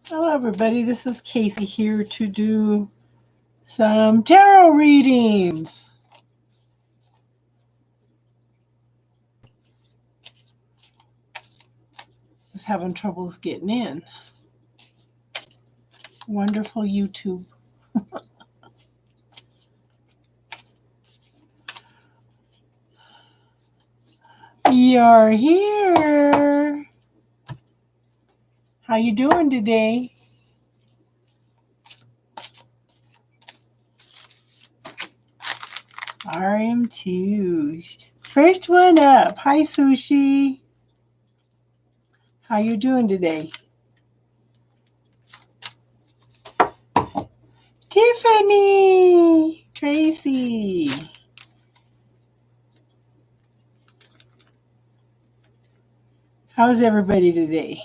Hello, everybody. This is Casey here to do some tarot readings. Was having troubles getting in. Wonderful YouTube. You're here. How you doing today? RM2. First one up. Hi, Sushi. How you doing today? Tiffany. Tracy. How's everybody today?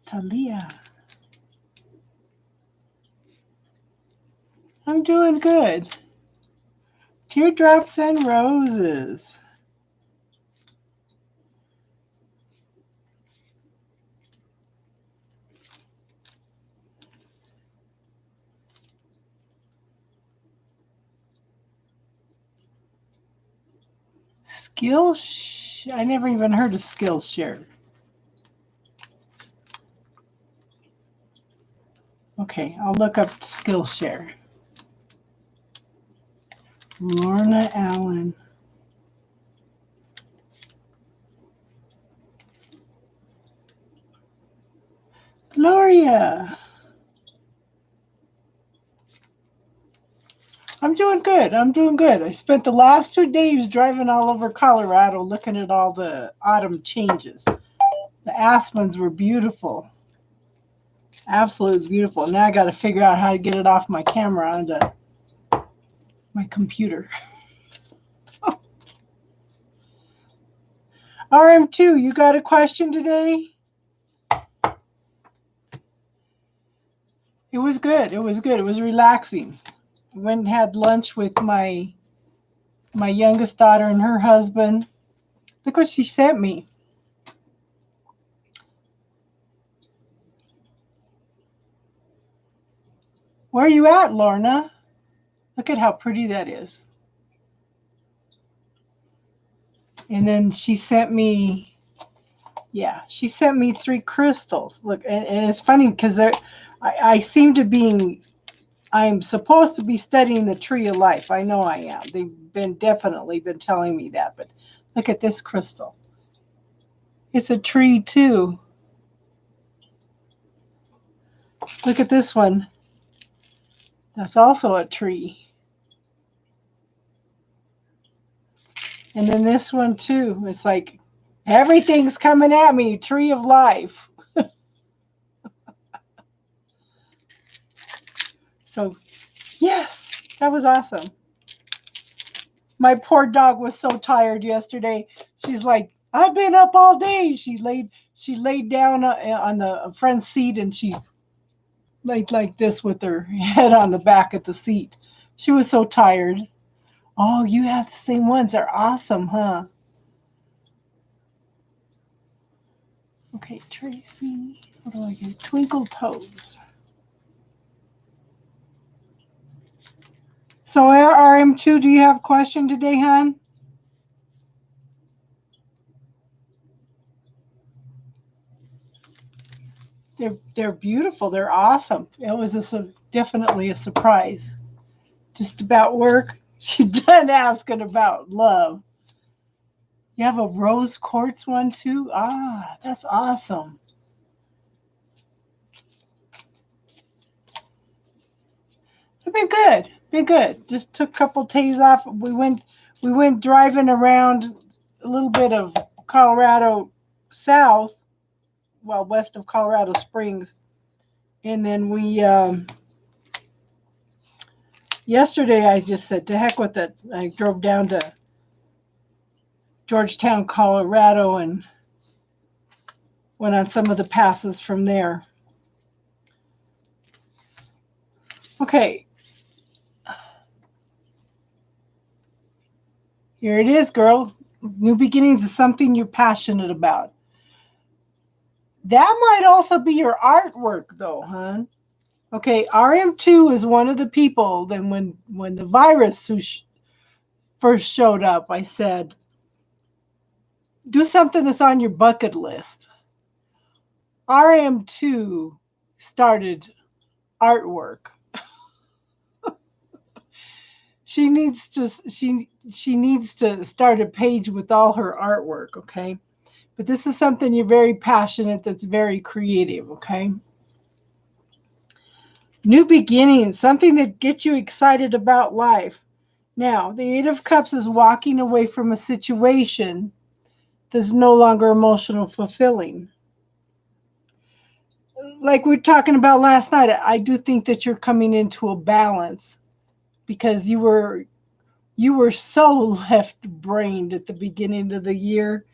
Talia. I'm doing good. Teardrops and roses. I never even heard of Skillshare. Okay, I'll look up Skillshare. Lorna Allen. Gloria. I'm doing good. I spent the last 2 days driving all over Colorado looking at all the autumn changes. The aspens were beautiful. Absolutely beautiful. Now I got to figure out how to get it off my camera onto my computer. RM2, you got a question today? It was good. It was relaxing. Went and had lunch with my youngest daughter and her husband. Look what she sent me. Where are you at, Lorna? Look at how pretty that is. And then she sent me 3 crystals. Look, and it's funny because I'm supposed to be studying the tree of life. I know I am. They've definitely been telling me that. But look at this crystal. It's a tree too. Look at this one. That's also a tree. And then this one too. It's like everything's coming at me. Tree of life. So, yes, that was awesome. My poor dog was so tired yesterday. She's like, I've been up all day. She laid down on the front seat and she laid like this with her head on the back of the seat. She was so tired. Oh, you have the same ones. They're awesome, huh? Okay, Tracy. What do I get? Twinkle Toes. So RM2, do you have a question today, hon? They're beautiful. They're awesome. It was definitely a surprise. Just about work. She done asking about love. You have a rose quartz one too? Ah, that's awesome. It's been good. Just took a couple days off. We went driving around a little bit of Colorado south, well, west of Colorado Springs. And then yesterday I just said, to heck with it. I drove down to Georgetown, Colorado, and went on some of the passes from there. Okay. Here it is, girl. New beginnings is something you're passionate about. That might also be your artwork, though, hon. Okay, RM2 is one of the people. Then when the virus first showed up, I said, do something that's on your bucket list. RM2 started artwork. She needs to start a page with all her artwork, okay? But this is something you're very passionate, that's very creative, okay? New beginnings, something that gets you excited about life. Now, the Eight of Cups is walking away from a situation that's no longer emotional fulfilling. Like we were talking about last night, I do think that you're coming into a balance because you were so left-brained at the beginning of the year.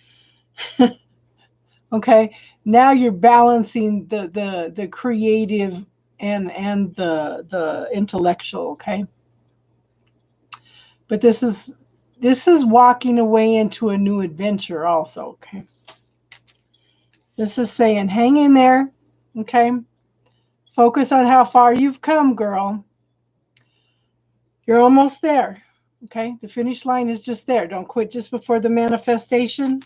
Okay, now you're balancing the creative and the intellectual. Okay, but this is walking away into a new adventure also. Okay, this is saying hang in there. Okay, focus on how far you've come, girl. You're almost there. Okay, the finish line is just there. Don't quit just before the manifestation.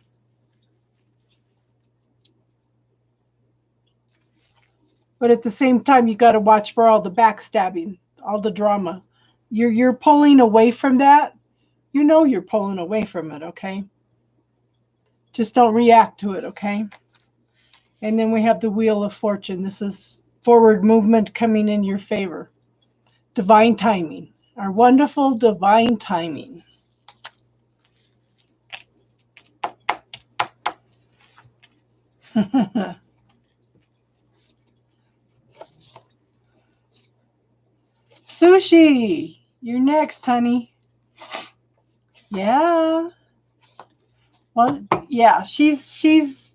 But at the same time, you got to watch for all the backstabbing, all the drama. You're pulling away from that. You know you're pulling away from it, okay? Just don't react to it, okay? And then we have the Wheel of Fortune. This is forward movement coming in your favor. Divine timing. Our wonderful divine timing. Sushi, you're next, honey. Yeah. Well, yeah, she's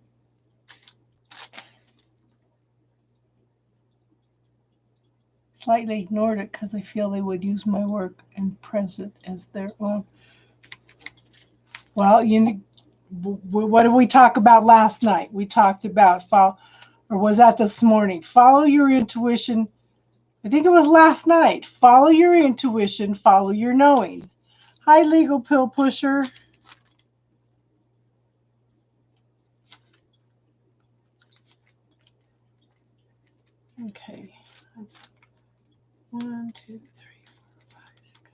slightly ignored it because I feel they would use my work and present as their own. Well, what did we talk about last night? We talked about or was that this morning? Follow your intuition. I think it was last night. Follow your intuition, follow your knowing. Hi, legal pill pusher. Okay. 1, 2, 3, 4, 5, 6,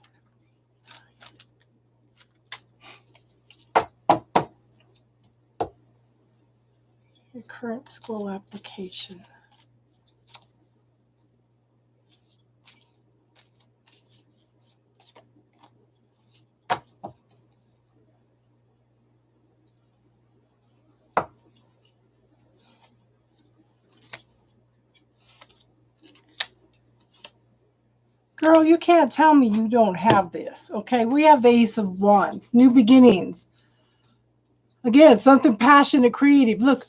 7, 8, 9. Your current school application. Girl, you can't tell me you don't have this, okay? We have the Ace of Wands, new beginnings. Again, something passionate, creative. Look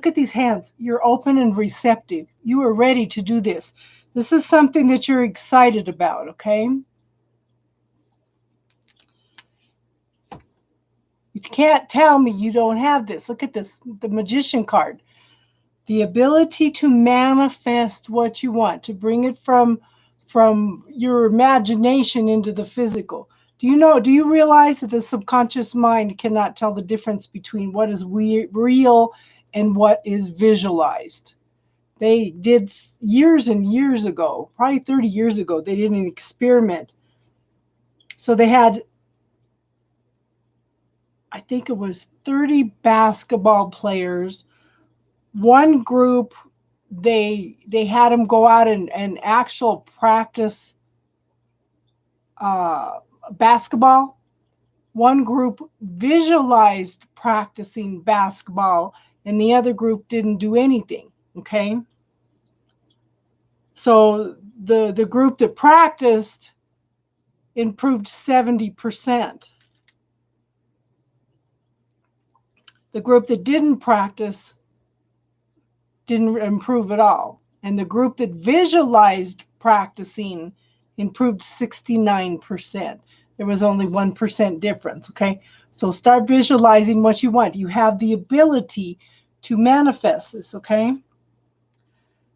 at these hands. You're open and receptive. You are ready to do this. This is something that you're excited about, okay? You can't tell me you don't have this. Look at this, the Magician card. The ability to manifest what you want, to bring it from your imagination into the physical. Do you realize that the subconscious mind cannot tell the difference between what is real and what is visualized? They did years and years ago, probably 30 years ago, they did an experiment. So they had, I think it was 30 basketball players. One group, they had them go out and actual practice basketball. One group visualized practicing basketball, and the other group didn't do anything, okay? So the group that practiced improved 70%. The group that didn't practice didn't improve at all. And the group that visualized practicing improved 69%. There was only 1% difference, okay? So start visualizing what you want. You have the ability to manifest this, okay?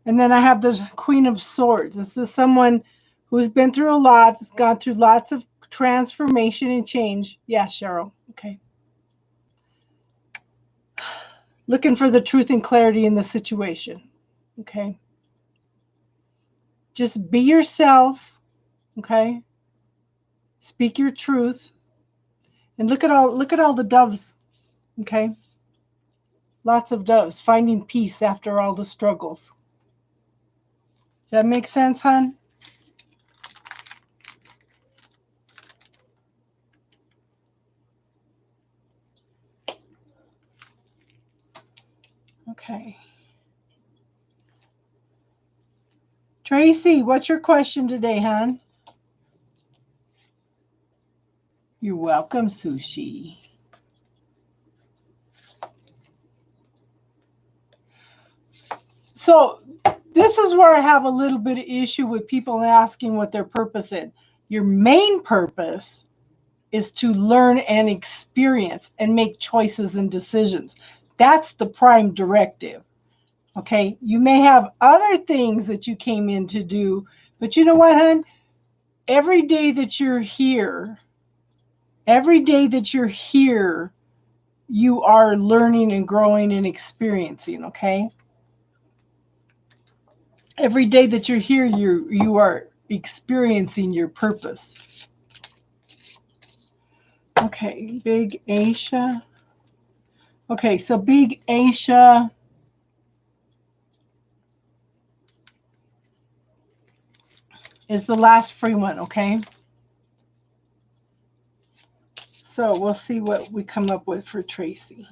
And then I have the Queen of Swords. This is someone who's been through a lot, has gone through lots of transformation and change. Yeah, Cheryl, okay. Looking for the truth and clarity in the situation, okay? Just be yourself, okay? Speak your truth. And look at all the doves, okay? Lots of doves finding peace after all the struggles. Does that make sense, hon? Okay. Tracy, what's your question today, hon? You're welcome, Sushi. So this is where I have a little bit of issue with people asking what their purpose is. Your main purpose is to learn and experience and make choices and decisions. That's the prime directive. Okay, you may have other things that you came in to do, but you know what, hon? Every day that you're here, you are learning and growing and experiencing, okay? Every day that you're here, you are experiencing your purpose. Okay, Big Asia. Okay, so Big Asia. Is the last free one, okay? So we'll see what we come up with for Tracy.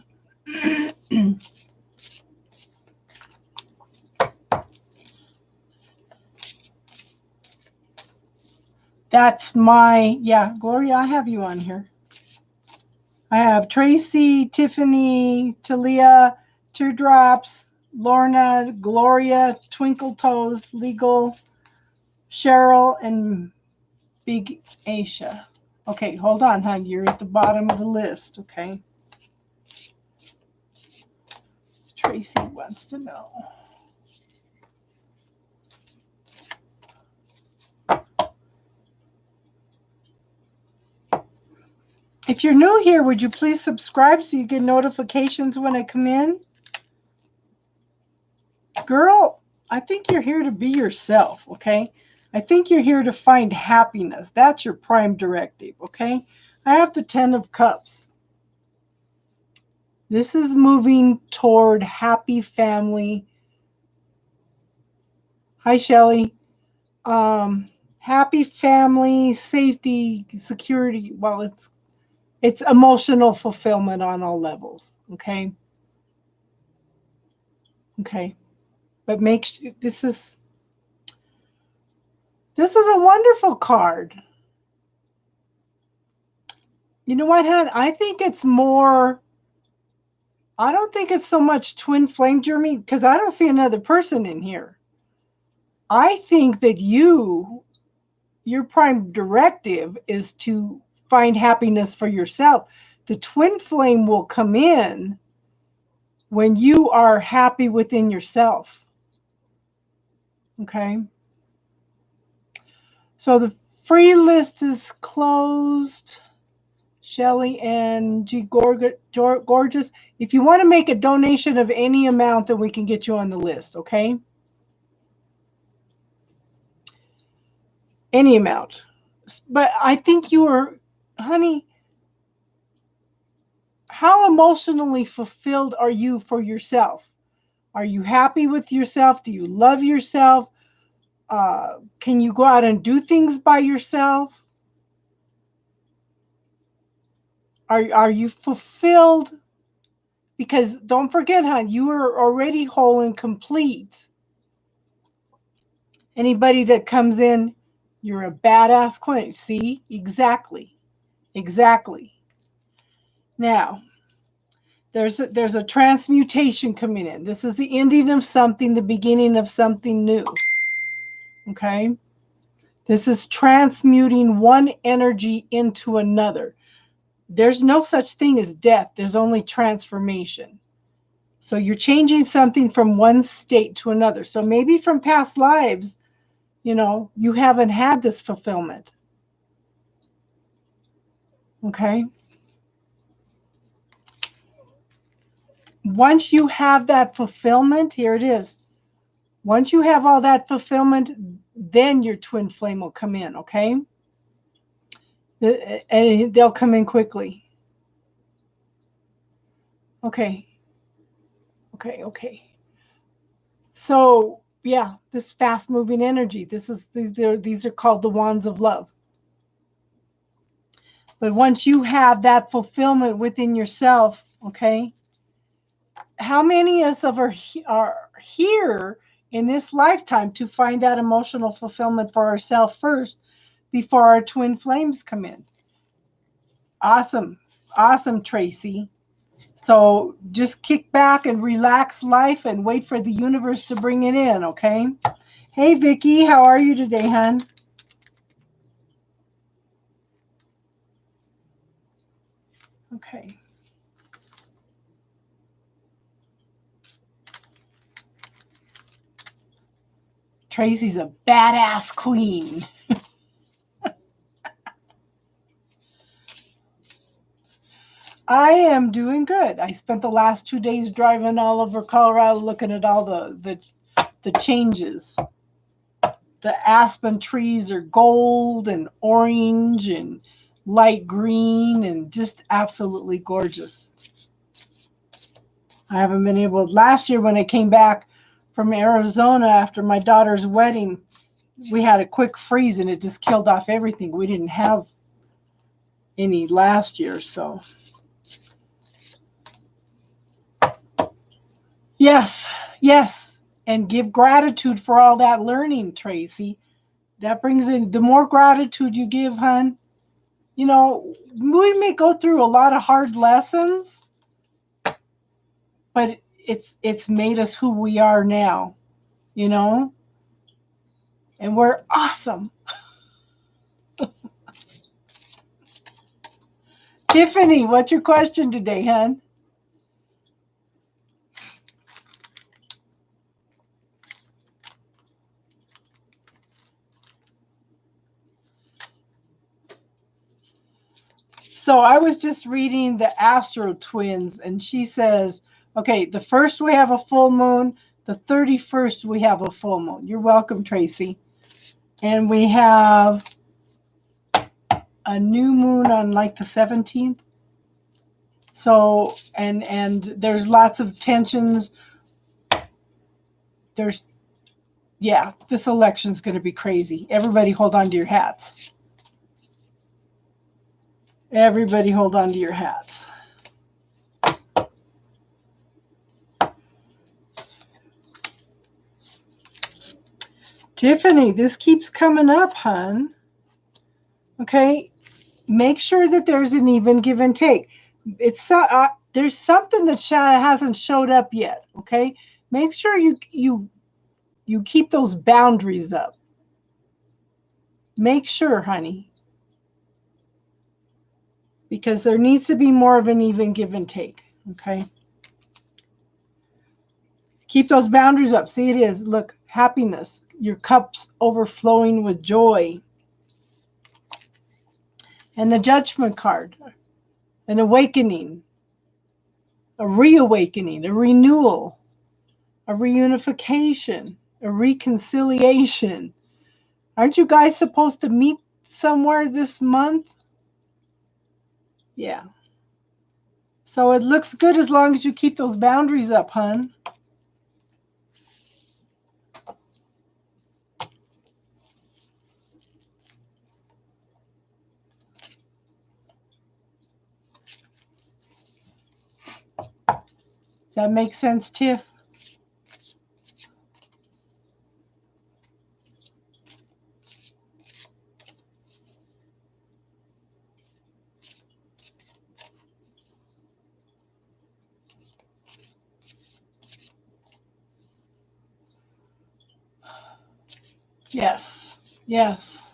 That's my, yeah, Gloria, I have you on here. I have Tracy, Tiffany, Talia, Teardrops, Lorna, Gloria, Twinkle Toes, Legal, Cheryl, and Big Asia. Okay, hold on, hon. You're at the bottom of the list, okay? Tracy wants to know. If you're new here, would you please subscribe so you get notifications when I come in? Girl, I think you're here to be yourself, okay? I think you're here to find happiness. That's your prime directive, okay? I have the 10 of Cups. This is moving toward happy family. Hi, Shelly. Happy family, safety, security. Well, it's emotional fulfillment on all levels, okay? Okay. But this is a wonderful card. You know what, hon? I think it's more, I don't think it's so much twin flame journey because I don't see another person in here. I think that your prime directive is to find happiness for yourself. The twin flame will come in when you are happy within yourself. Okay? So the free list is closed. Shelly and G. Gorgeous. If you want to make a donation of any amount, then we can get you on the list, okay? Any amount. But I think honey, how emotionally fulfilled are you for yourself? Are you happy with yourself? Do you love yourself? Can you go out and do things by yourself? Are you fulfilled? Because don't forget, hon, you are already whole and complete. Anybody that comes in, you're a badass queen. See? Exactly. Exactly. Now, there's a transmutation coming in. This is the ending of something, the beginning of something new. Okay? This is transmuting one energy into another. There's no such thing as death. There's only transformation. So you're changing something from one state to another. So maybe from past lives, you haven't had this fulfillment. Okay. Once you have that fulfillment, here it is. Once you have all that fulfillment, then your twin flame will come in, okay? And they'll come in quickly. Okay. So, yeah, this fast-moving energy, these are called the wands of love. But once you have that fulfillment within yourself, okay, how many of us are here in this lifetime to find that emotional fulfillment for ourselves first before our twin flames come in? Awesome, Tracy. So just kick back and relax life and wait for the universe to bring it in, okay? Hey, Vicky, how are you today, hon? Okay. Tracy's a badass queen. I am doing good. I spent the last 2 days driving all over Colorado looking at all the changes. The aspen trees are gold and orange and light green and just absolutely gorgeous. I haven't been able. Last year when I came back from Arizona after my daughter's wedding, we had a quick freeze and it just killed off everything. We didn't have any last year, so. Yes. And give gratitude for all that learning, Tracy. That brings in, the more gratitude you give, hon, we may go through a lot of hard lessons, but it's made us who we are now, and we're awesome. Tiffany, what's your question today, hon? So I was just reading the Astro Twins, and she says, okay, the first we have a full moon, the 31st we have a full moon. You're welcome, Tracy. And we have a new moon on like the 17th. So, and there's lots of tensions. This election's going to be crazy. Everybody hold on to your hats. Everybody hold on to your hats. Tiffany, this keeps coming up, hon. Okay, make sure that there's an even give and take. There's something that hasn't showed up yet. Okay, make sure you keep those boundaries up. Make sure, honey, because there needs to be more of an even give and take. Okay, keep those boundaries up. See, it is. Look, happiness. Your cup's overflowing with joy. And the Judgment card, an awakening, a reawakening, a renewal, a reunification, a reconciliation. Aren't you guys supposed to meet somewhere this month? Yeah. So it looks good as long as you keep those boundaries up, hon. Does that make sense, Tiff? Yes.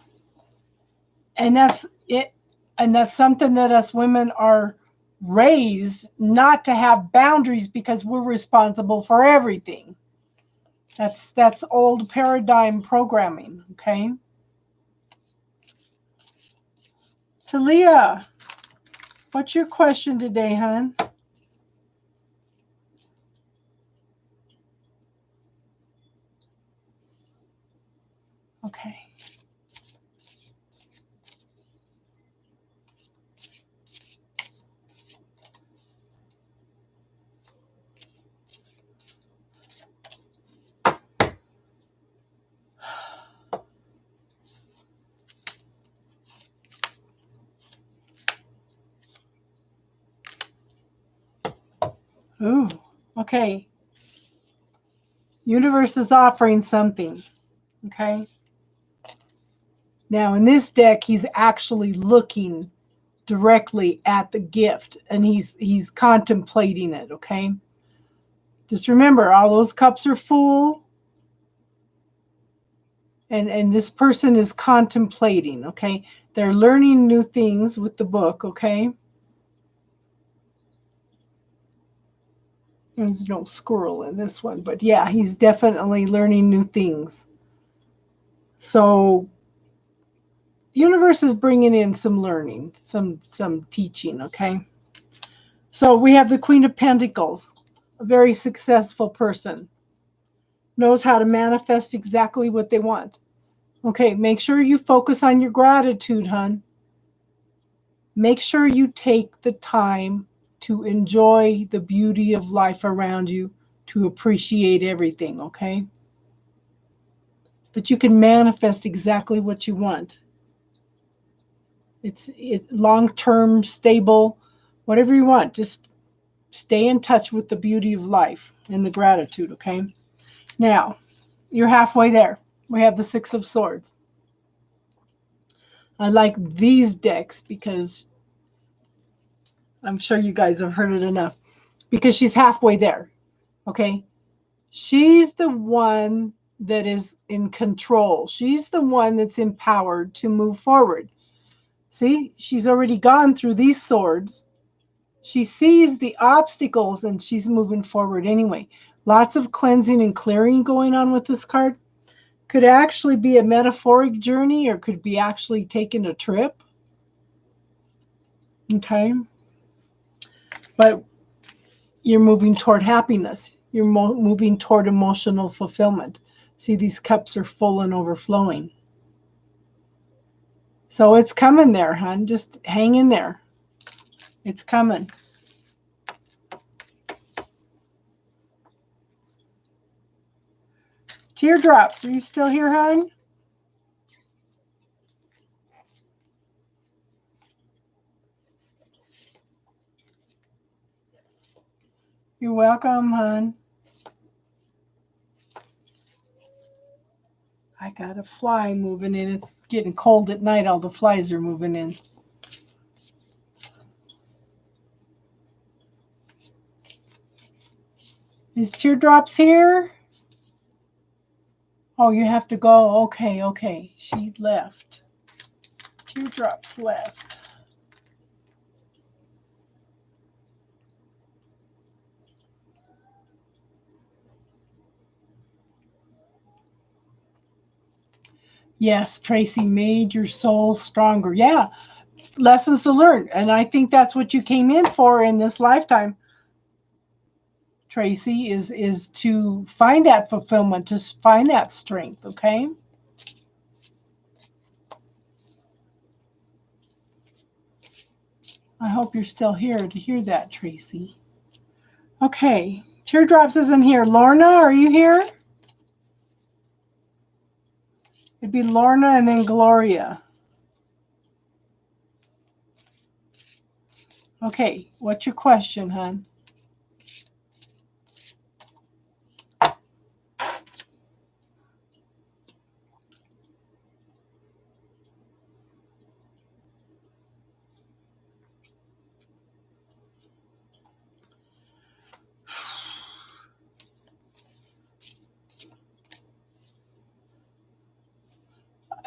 And that's it. And that's something that us women are raised not to have boundaries because we're responsible for everything. That's old paradigm programming, okay? Talia, what's your question today, hon? Okay. Ooh, okay. Universe is offering something, okay? Now, in this deck, he's actually looking directly at the gift, and he's contemplating it, okay? Just remember, all those cups are full, and this person is contemplating, okay? They're learning new things with the book, okay? There's no squirrel in this one, but yeah, he's definitely learning new things. So the universe is bringing in some learning, some teaching, okay? So we have the Queen of Pentacles, a very successful person, knows how to manifest exactly what they want. Okay, make sure you focus on your gratitude, hon. Make sure you take the time to enjoy the beauty of life around you, to appreciate everything, okay? But you can manifest exactly what you want. It's long-term, stable, whatever you want. Just stay in touch with the beauty of life and the gratitude, okay? Now, you're halfway there. We have the Six of Swords. I like these decks because I'm sure you guys have heard it enough. Because she's halfway there, okay? She's the one that is in control. She's the one that's empowered to move forward. See, she's already gone through these swords. She sees the obstacles and she's moving forward anyway. Lots of cleansing and clearing going on with this card. Could actually be a metaphoric journey or could be actually taking a trip. Okay. But you're moving toward happiness. You're moving toward emotional fulfillment. See, these cups are full and overflowing. So it's coming there, hon. Just hang in there. It's coming. Teardrops, are you still here, hon? You're welcome, hon. I got a fly moving in. It's getting cold at night. All the flies are moving in. Is Teardrops here? Oh, you have to go. Okay, okay. She left. Teardrops left. Yes, Tracy, made your soul stronger. Yeah, lessons to learn. And I think that's what you came in for in this lifetime, Tracy, is to find that fulfillment, to find that strength, okay? I hope you're still here to hear that, Tracy. Okay, Teardrops isn't here. Lorna, are you here? It'd be Lorna and then Gloria. Okay, what's your question, hon?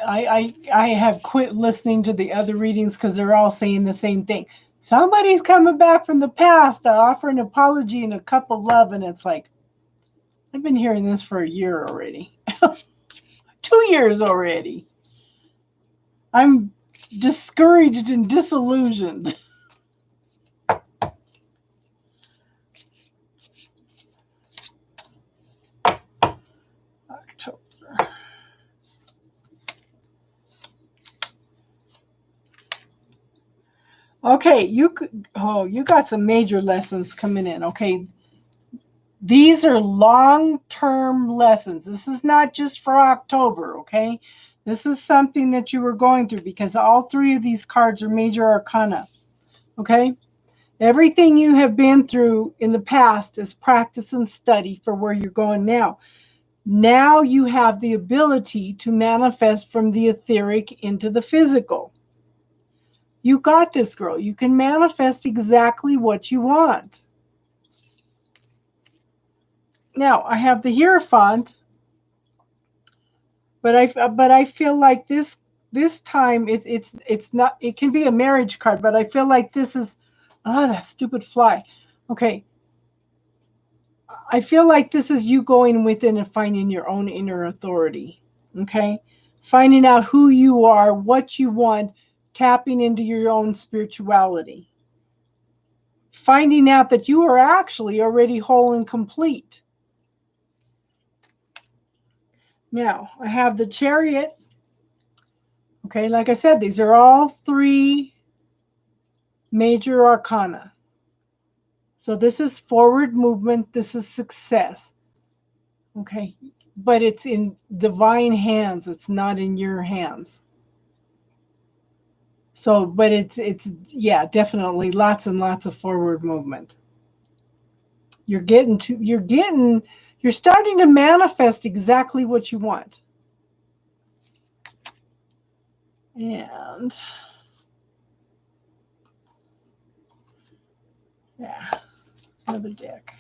I have quit listening to the other readings because they're all saying the same thing. Somebody's coming back from the past to offer an apology and a cup of love, and it's like, I've been hearing this for a year already. 2 years already. I'm discouraged and disillusioned. October. Okay, you got some major lessons coming in. Okay, these are long-term lessons. This is not just for October, okay? This is something that you were going through because all three of these cards are major arcana, okay? Everything you have been through in the past is practice and study for where you're going now. Now you have the ability to manifest from the etheric into the physical. You got this, girl. You can manifest exactly what you want. Now, I have the Hierophant, but I feel like this time it's not, it can be a marriage card, but I feel like this is that stupid fly. Okay. I feel like this is you going within and finding your own inner authority. Okay? Finding out who you are, what you want, tapping into your own spirituality. Finding out that you are actually already whole and complete. Now, I have the Chariot. Okay, like I said, these are all three major arcana. So this is forward movement. This is success. Okay, but it's in divine hands. It's not in your hands. So, but it's yeah, definitely lots and lots of forward movement. You're starting to manifest exactly what you want. And yeah, another deck.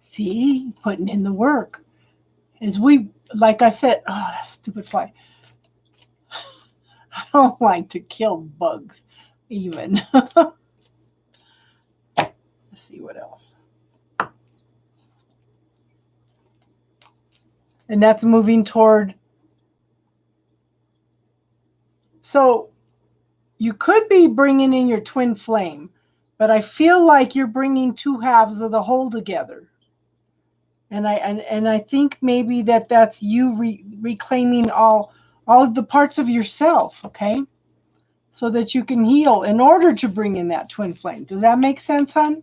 See, putting in the work. As we, like I said, oh, that stupid fly. I don't like to kill bugs, even. Let's see what else. And that's moving toward. So you could be bringing in your twin flame, but I feel like you're bringing two halves of the whole together. And I think maybe that's you reclaiming all of the parts of yourself, okay? So that you can heal in order to bring in that twin flame. Does that make sense, hon?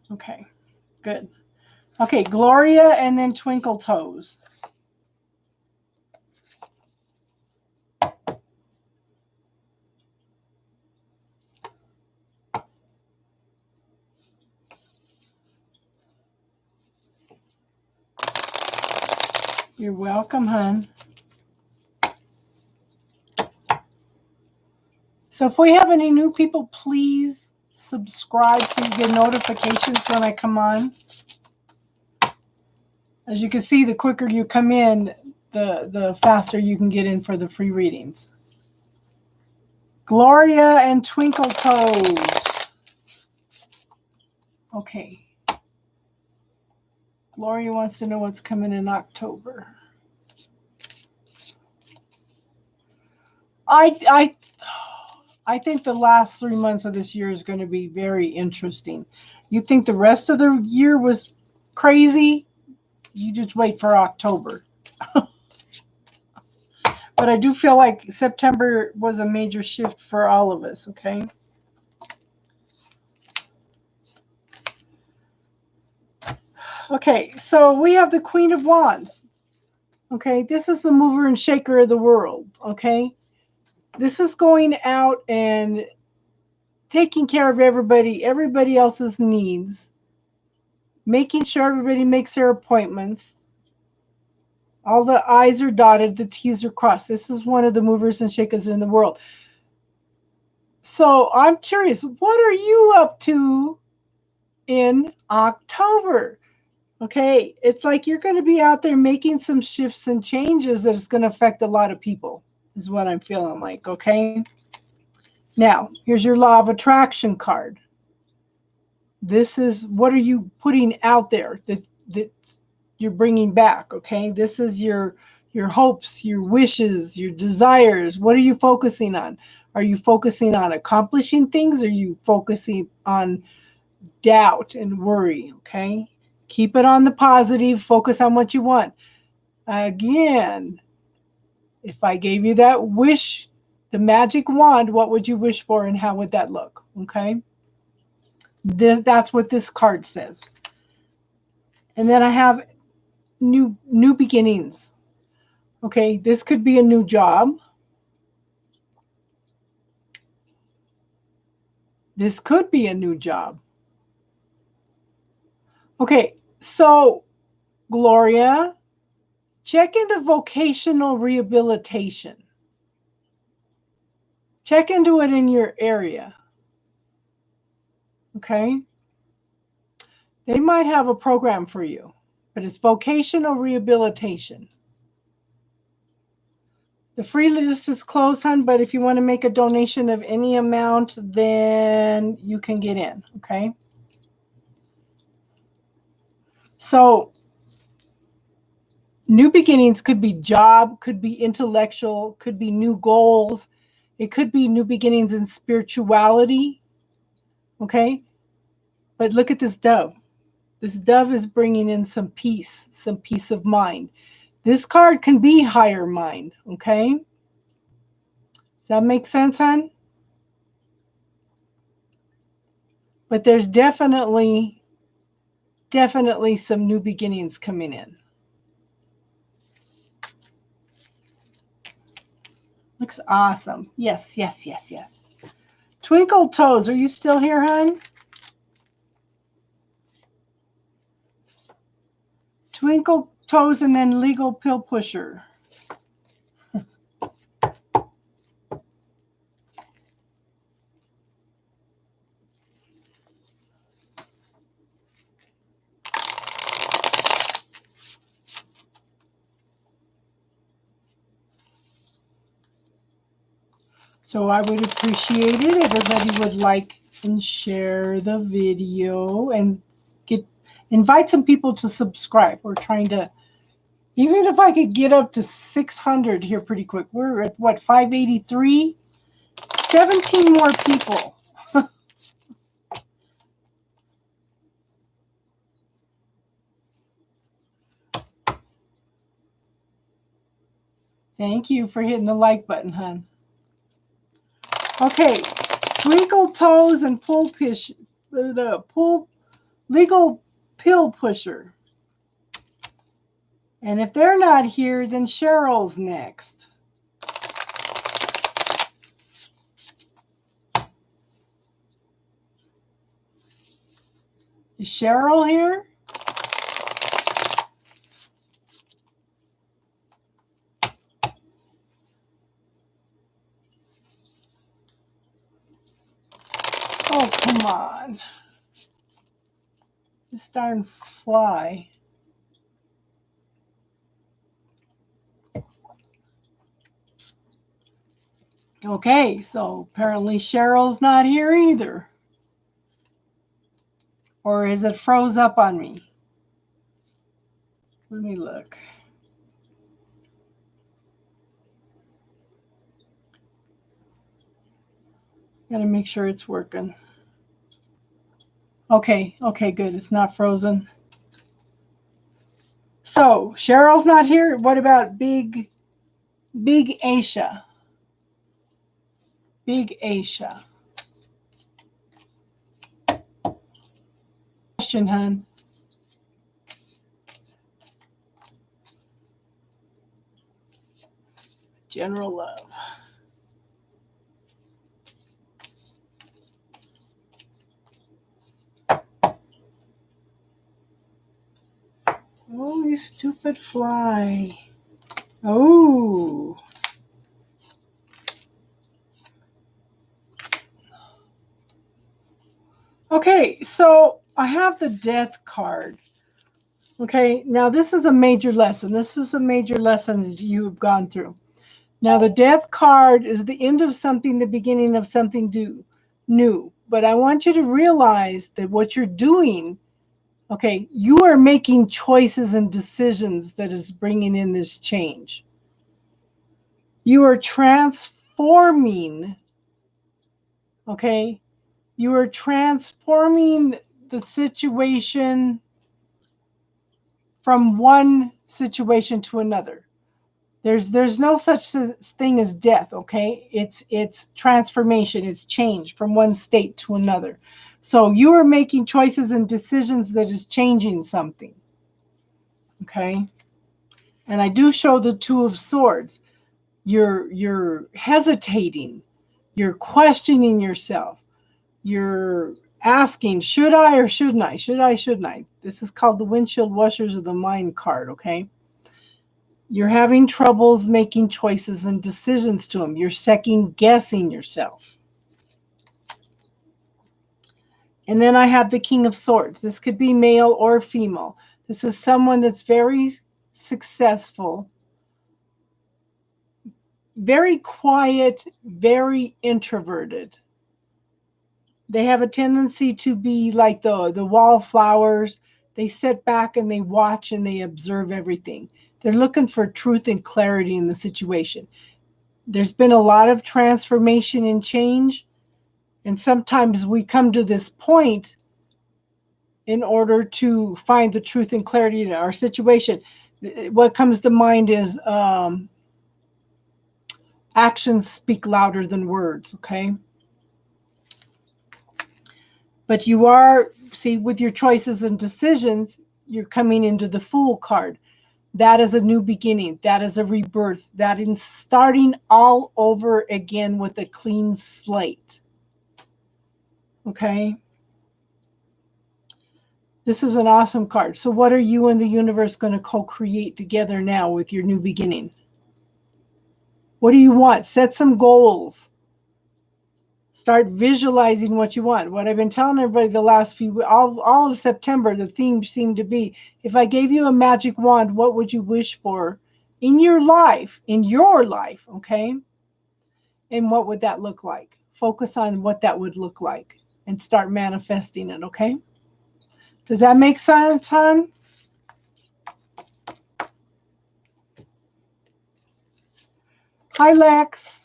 Okay, good. Okay, Gloria and then Twinkle Toes. You're welcome, hon. So if we have any new people, please subscribe so you get notifications when I come on. As you can see, the quicker you come in, the faster you can get in for the free readings. Gloria and Twinkle Toes. Okay. Gloria wants to know what's coming in October. I think the last 3 months of this year is going to be very interesting. You think the rest of the year was crazy? You just wait for October. But I do feel like September was a major shift for all of us, okay? Okay, so we have the Queen of Wands. Okay, this is the mover and shaker of the world, okay? This is going out and taking care of everybody else's needs, making sure everybody makes their appointments. All the I's are dotted, the T's are crossed. This is one of the movers and shakers in the world. So I'm curious, what are you up to in October. Okay, it's like you're going to be out there making some shifts and changes that is going to affect a lot of people, is what I'm feeling like. Okay, now here's your law of attraction card. This is what are you putting out there that you're bringing back. Okay, this is your hopes, your wishes, your desires. What are you focusing on? Are you focusing on accomplishing things? Or are you focusing on doubt and worry? Okay, keep it on the positive. Focus on what you want. Again, if I gave you that wish, the magic wand, what would you wish for and how would that look? Okay, that's what this card says. And then I have new beginnings. Okay, this could be a new job. This could be a new job. Okay, so Gloria, check into vocational rehabilitation. Check into it in your area. Okay? They might have a program for you, but it's vocational rehabilitation. The free list is closed, hon, but if you want to make a donation of any amount, then you can get in, okay? So, new beginnings could be job, could be intellectual, could be new goals. It could be new beginnings in spirituality, okay? But look at this dove. This dove is bringing in some peace of mind. This card can be higher mind, okay? Does that make sense, hon? But there's definitely some new beginnings coming in. Looks awesome. Yes, yes, yes, yes. Twinkle Toes, are you still here, hon? Twinkle Toes and then Legal Pill Pusher. So I would appreciate it if everybody would like and share the video and invite some people to subscribe. We're trying to, even if I could get up to 600 here pretty quick. We're at what, 583? 17 more people. Thank you for hitting the like button, hon. Okay, Twinkle Toes and Legal Pill Pusher. And if they're not here, then Cheryl's next. Is Cheryl here? Oh, come on. This darn fly. Okay, so apparently Cheryl's not here either. Or is it froze up on me? Let me look. Gotta make sure it's working. Okay, good. It's not frozen. So Cheryl's not here. What about Big Aisha? Big Aisha. Question, hun. General love. Oh, you stupid fly. Oh. Okay, so I have the Death card. Okay, now this is a major lesson. This is a major lesson that you've gone through. Now, the Death card is the end of something, the beginning of something new. But I want you to realize that what you're doing, okay, you are making choices and decisions that is bringing in this change. You are transforming, okay? You are transforming the situation from one situation to another. There's no such thing as death, okay? It's transformation, it's change from one state to another. So you are making choices and decisions that is changing something, okay? And I do show the Two of Swords. You're hesitating, you're questioning yourself, you're asking, should I or shouldn't I? Should I, shouldn't I? This is called the windshield washers of the mind card, okay? You're having troubles making choices and decisions to them. You're second guessing yourself. And then I have the King of Swords. This could be male or female. This is someone that's very successful, very quiet, very introverted. They have a tendency to be like the wallflowers. They sit back and they watch and they observe everything. They're looking for truth and clarity in the situation. There's been a lot of transformation and change. And sometimes we come to this point in order to find the truth and clarity in our situation. What comes to mind is actions speak louder than words, okay? But you are, see, with your choices and decisions, you're coming into the Fool card. That is a new beginning. That is a rebirth. That is starting all over again with a clean slate. Okay? This is an awesome card. So what are you and the universe going to co-create together now with your new beginning? What do you want? Set some goals. Start visualizing what you want. What I've been telling everybody the last few, all of September, the theme seemed to be, if I gave you a magic wand, what would you wish for in your life, okay? And what would that look like? Focus on what that would look like and start manifesting it, okay? Does that make sense, hon? Hi, Lex.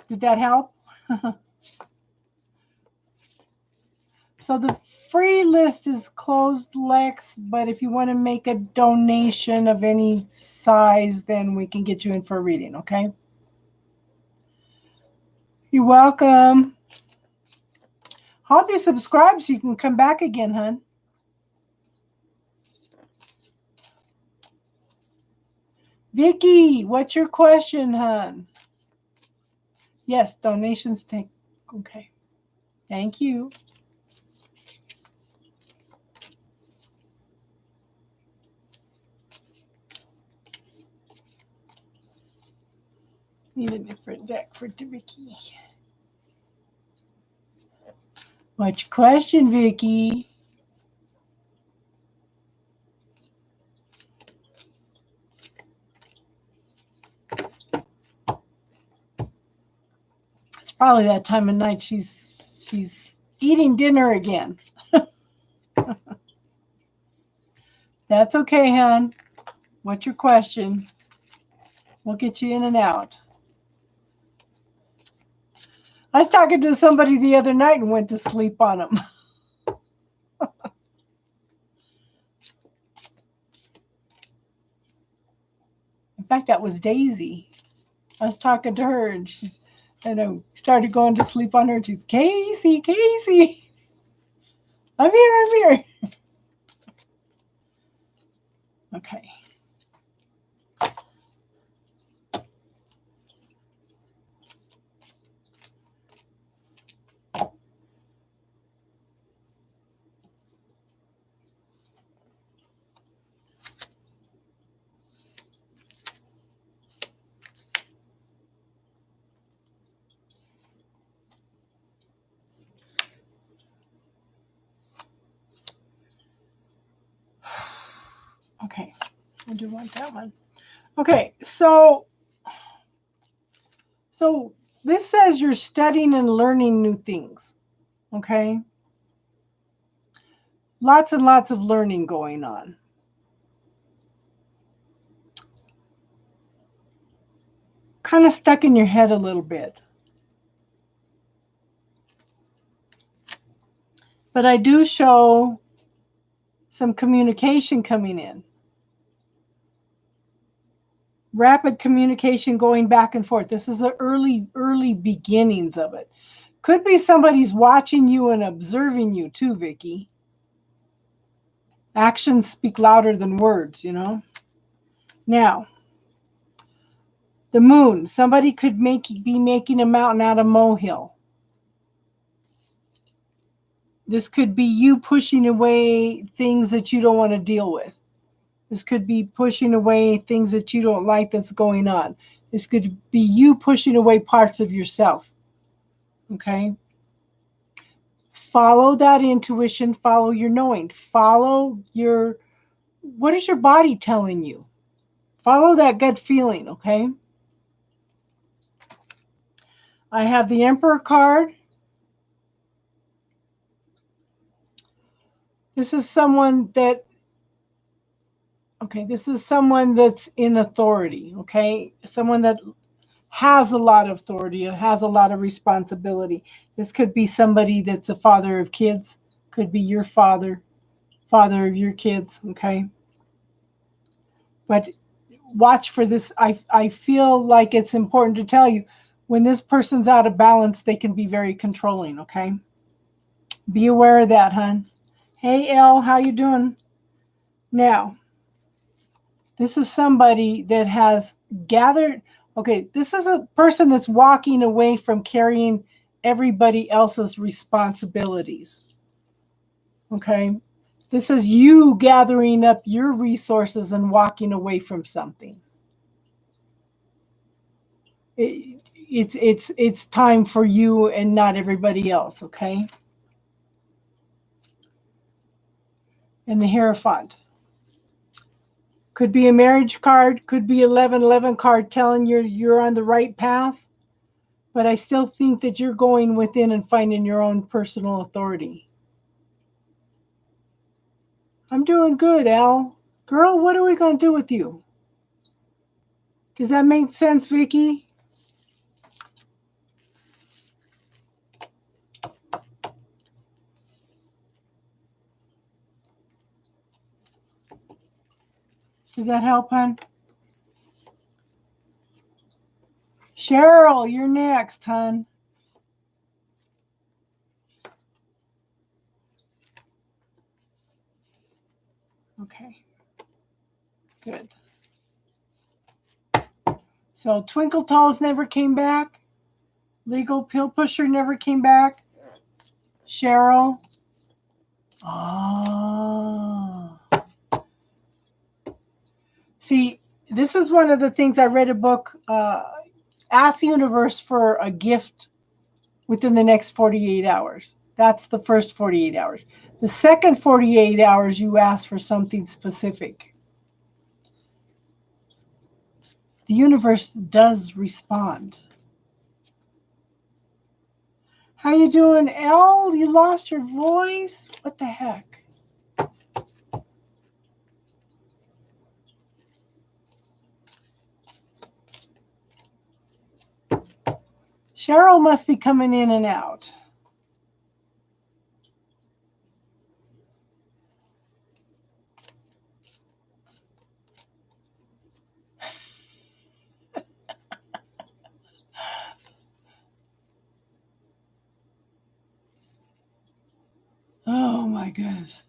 Did that help? So the free list is closed, Lex, but if you want to make a donation of any size, then we can get you in for a reading, okay? You're welcome. Hope you subscribe so you can come back again, hon. Vicky, what's your question, hon? Yes, donations take, okay. Thank you. Need a different deck for Vicky. What's your question, Vicky? It's probably that time of night she's eating dinner again. That's okay, hon. What's your question? We'll get you in and out. I was talking to somebody the other night and went to sleep on them. In fact, that was Daisy. I was talking to her and I started going to sleep on her. And she's, Casey. I'm here. Okay. Okay, I do want that one. Okay, so this says you're studying and learning new things. Okay, lots and lots of learning going on. Kind of stuck in your head a little bit. But I do show some communication coming in. Rapid communication going back and forth. This is the early beginnings of it. Could be somebody's watching you and observing you too, Vicky. Actions speak louder than words, you know. Now, the moon. Somebody could be making a mountain out of molehill. This could be you pushing away things that you don't want to deal with. This could be pushing away things that you don't like that's going on. This could be you pushing away parts of yourself. Okay? Follow that intuition, follow your knowing. What is your body telling you? Follow that gut feeling, okay? I have the Emperor card. This is someone that's in authority, okay? Someone that has a lot of authority, has a lot of responsibility. This could be somebody that's a father of kids, could be your father of your kids, okay? But watch for this. I feel like it's important to tell you, when this person's out of balance, they can be very controlling, okay? Be aware of that, hon. Hey, Elle, how you doing? Now, this is somebody that has gathered. Okay, this is a person that's walking away from carrying everybody else's responsibilities. Okay, this is you gathering up your resources and walking away from something. It's time for you and not everybody else. Okay, and the Hierophant. Could be a marriage card, could be 1111 card telling you're on the right path, but I still think that you're going within and finding your own personal authority. I'm doing good, Al. Girl, what are we going to do with you? Does that make sense, Vicky? Did that help, hon? Cheryl, you're next, hon. Okay. Good. So Twinkle Toes never came back. Legal Pill Pusher never came back. Cheryl. Oh. See, this is one of the things I read a book, Ask the Universe for a gift within the next 48 hours. That's the first 48 hours. The second 48 hours, you ask for something specific. The universe does respond. How you doing, Elle? You lost your voice? What the heck? Cheryl must be coming in and out. Oh my goodness.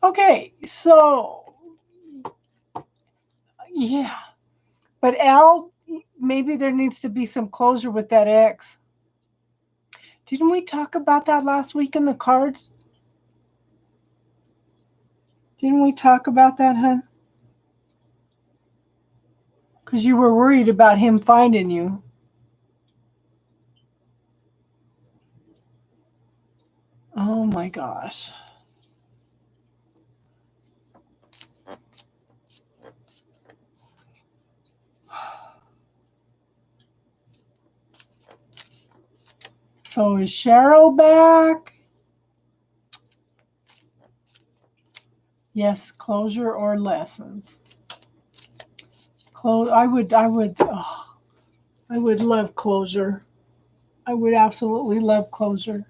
Okay, so yeah. But Elle, maybe there needs to be some closure with that ex. Didn't we talk about that last week in the cards? Didn't we talk about that, hon? Because you were worried about him finding you. Oh my gosh. So is Cheryl back? Yes, closure or lessons. I would love closure. I would absolutely love closure.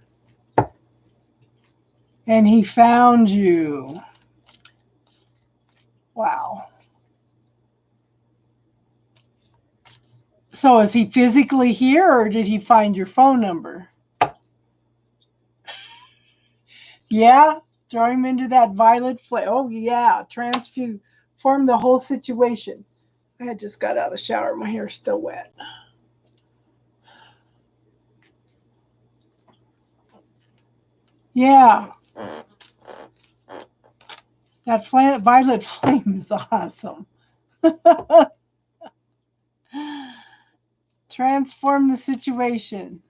And he found you. Wow. So is he physically here or did he find your phone number? Yeah, throw him into that violet flame. Oh yeah, transform the whole situation. I had just got out of the shower. My hair's still wet. Yeah, that violet flame is awesome. Transform the situation.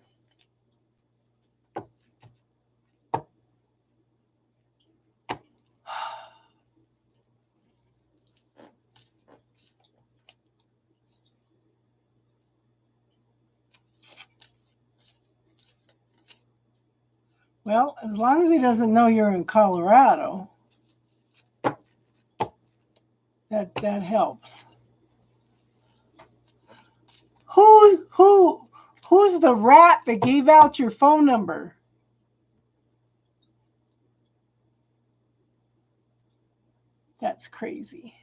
Well, as long as he doesn't know you're in Colorado, that helps. Who's the rat that gave out your phone number? That's crazy.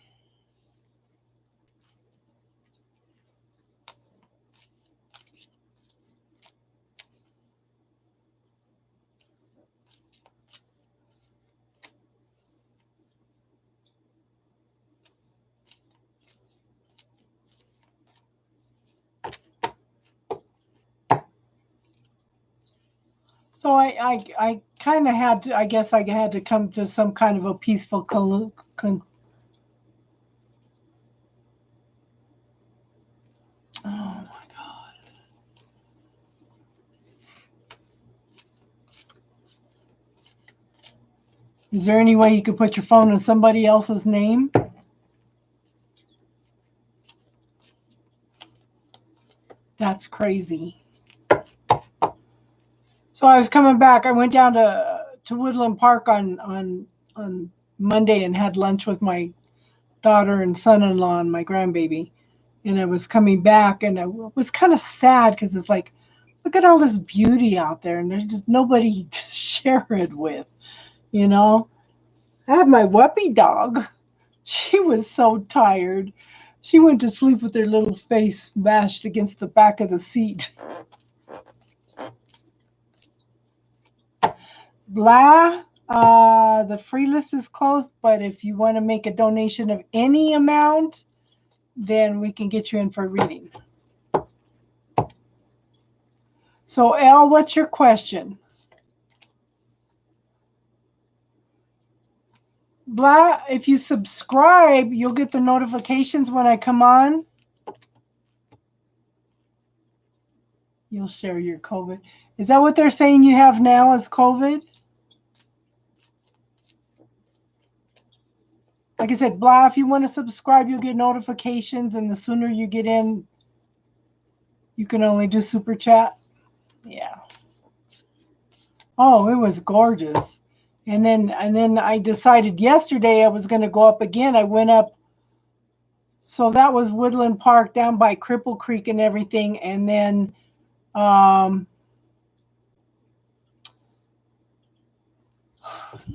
So I kind of had to, I guess I had to come to some kind of a peaceful oh my God. Is there any way you could put your phone in somebody else's name? That's crazy. So I was coming back. I went down to Woodland Park on Monday and had lunch with my daughter and son-in-law and my grandbaby. And I was coming back and I was kind of sad because it's like, look at all this beauty out there and there's just nobody to share it with, you know? I had my whuppy dog. She was so tired. She went to sleep with her little face mashed against the back of the seat. Blah. The free list is closed, but if you want to make a donation of any amount, then we can get you in for a reading. So, Elle, what's your question? Blah, if you subscribe, you'll get the notifications when I come on. You'll share your COVID. Is that what they're saying you have now as COVID? Like I said, blah, if you want to subscribe, you'll get notifications, and the sooner you get in, you can only do super chat. Yeah. Oh, it was gorgeous. And then I decided yesterday I was going to go up again. I went up. So that was Woodland Park down by Cripple Creek and everything. And then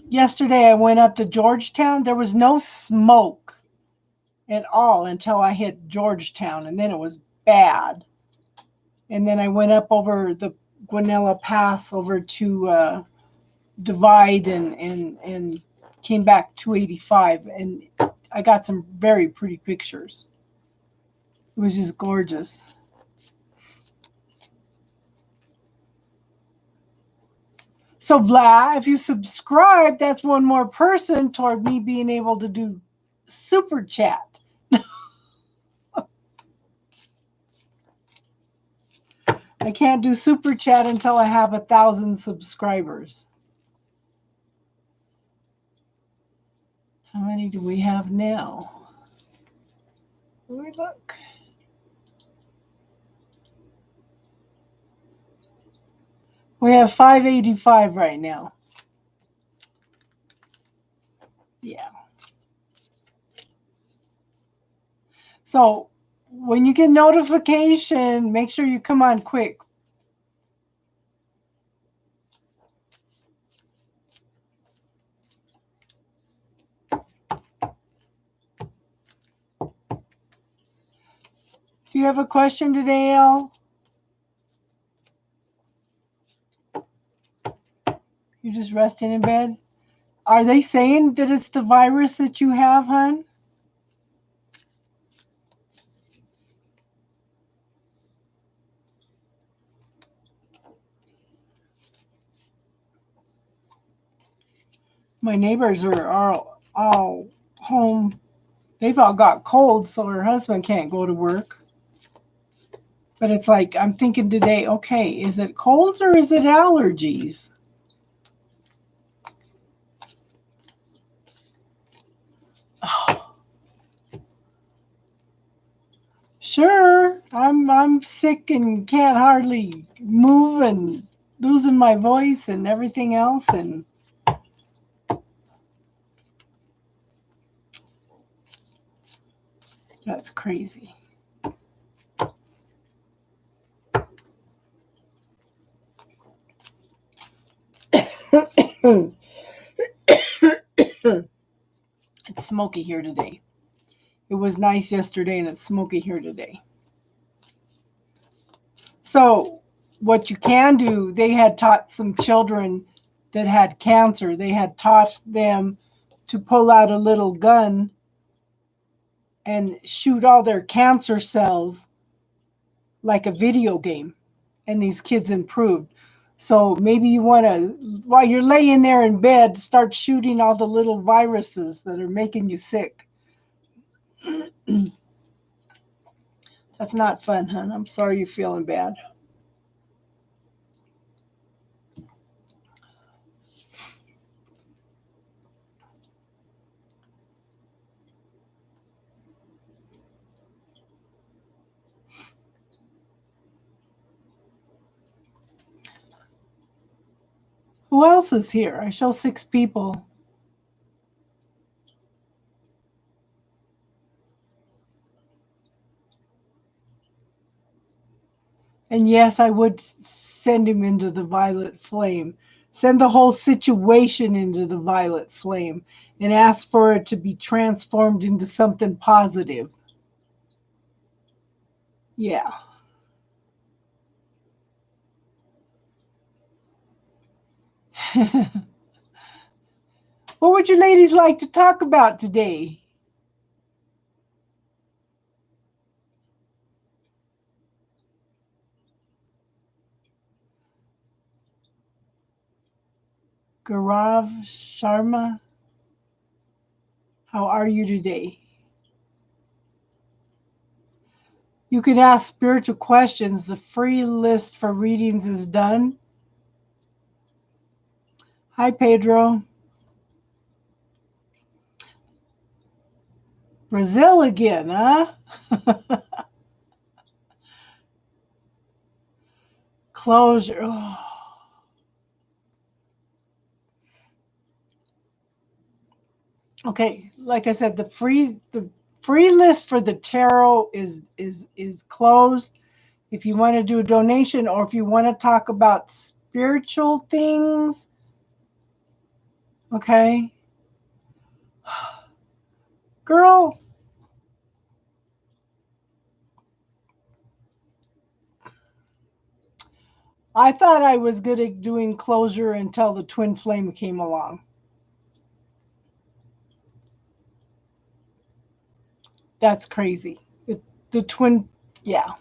yesterday I went up to Georgetown. There was no smoke at all until I hit Georgetown, and then it was bad. And then I went up over the Guanella Pass over to Divide and came back 285, and I got some very pretty pictures. It was just gorgeous. So blah, if you subscribe, that's one more person toward me being able to do super chat. I can't do super chat until I have 1,000 subscribers. How many do we have now? Let me look. We have 585 right now. Yeah. So when you get notification, make sure you come on quick. Do you have a question today, Elle? You're just resting in bed? Are they saying that it's the virus that you have, hon? My neighbors are all home. They've all got colds, so her husband can't go to work. But it's like, I'm thinking today, okay, is it colds or is it allergies? Oh, sure, I'm sick and can't hardly move and losing my voice and everything else, and that's crazy. It's smoky here today. It was nice yesterday and it's smoky here today. So what you can do, they had taught some children that had cancer, they had taught them to pull out a little gun and shoot all their cancer cells like a video game. And these kids improved. So maybe you want to, while you're laying there in bed, start shooting all the little viruses that are making you sick. That's not fun, hon. I'm sorry you're feeling bad. Who else is here? I show 6 people. And yes, I would send him into the violet flame. Send the whole situation into the violet flame and ask for it to be transformed into something positive. Yeah. What would you ladies like to talk about today? Gaurav Sharma, how are you today? You can ask spiritual questions. The free list for readings is done. Hi, Pedro. Brazil again, huh? Closure. Oh. Okay, like I said, the free list for the tarot is closed. If you want to do a donation or if you want to talk about spiritual things, okay. Girl, I thought I was good at doing closure until the twin flame came along. That's crazy. The twin, yeah.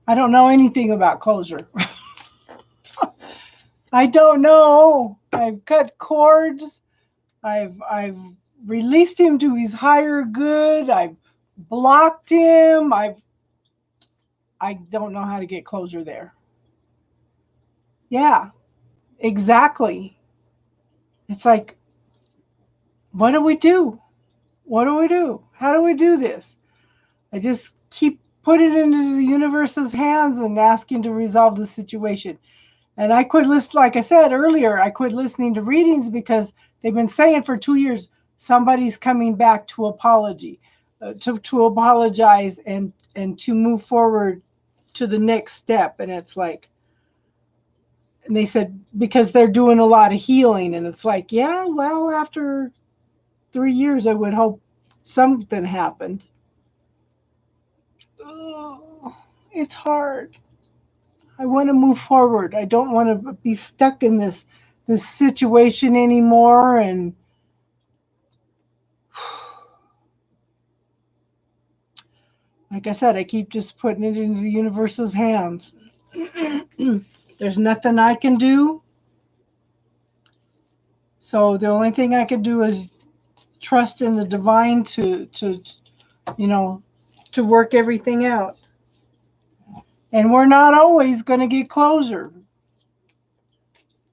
I don't know anything about closure. I don't know. I've cut cords. I've released him to his higher good. I've blocked him. I don't know how to get closure there. Yeah, exactly. It's like what do we do? What do we do? How do we do this? I just keep putting it into the universe's hands and asking to resolve the situation. And I quit listening, like I said earlier, I quit listening to readings because they've been saying for 2 years, somebody's coming back to to apologize and to move forward to the next step. And it's like, and they said, because they're doing a lot of healing. And it's like, yeah, well, after 3 years, I would hope something happened. Oh, it's hard. I want to move forward. I don't want to be stuck in this situation anymore. And like I said, I keep just putting it into the universe's hands. There's nothing I can do. So the only thing I can do is trust in the divine to to work everything out. And we're not always going to get closure,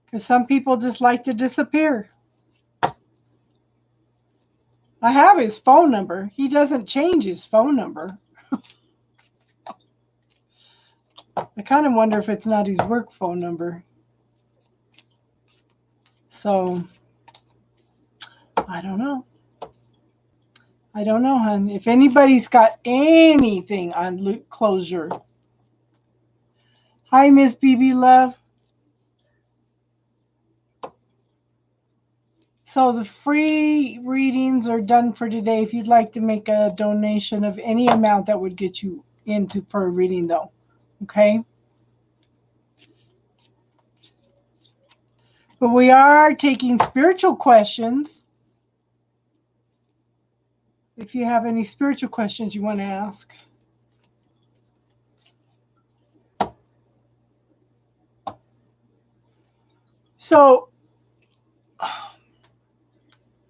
because some people just like to disappear. I have his phone number. He doesn't change his phone number. I kind of wonder if it's not his work phone number. So, I don't know. I don't know, hon. If anybody's got anything on closure. Hi, Miss BB Love. So the free readings are done for today. If you'd like to make a donation of any amount, that would get you into for a reading, though. Okay? But we are taking spiritual questions. If you have any spiritual questions you want to ask. So,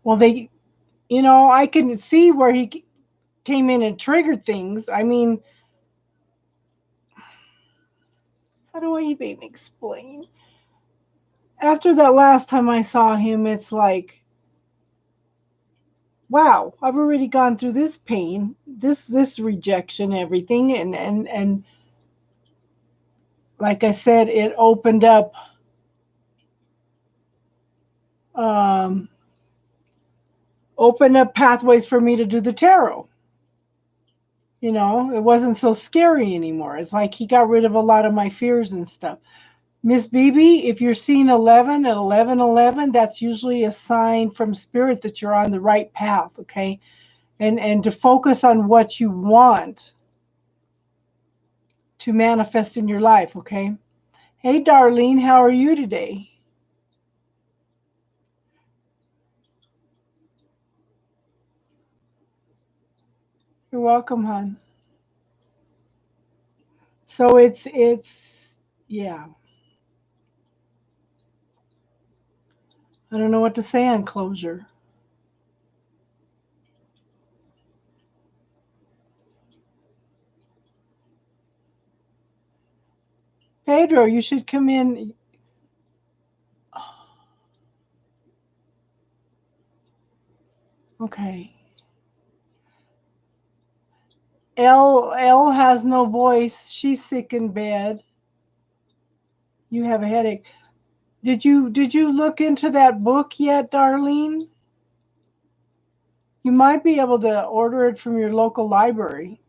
well, I can see where he came in and triggered things. I mean, how do I even explain? After that last time I saw him, it's like, wow, I've already gone through this pain, this rejection, everything, and like I said, it opened up pathways for me to do the tarot. It wasn't so scary anymore. It's like he got rid of a lot of my fears and stuff. Miss BB, if you're seeing 11 at 11:11, that's usually a sign from spirit that you're on the right path, okay? And to focus on what you want to manifest in your life, okay? Hey, Darlene, how are you today? You're welcome, hon. So yeah. I don't know what to say on closure. Pedro, you should come in. Okay. Elle has no voice. She's sick in bed. You have a headache. Did you look into that book yet, Darlene? You might be able to order it from your local library.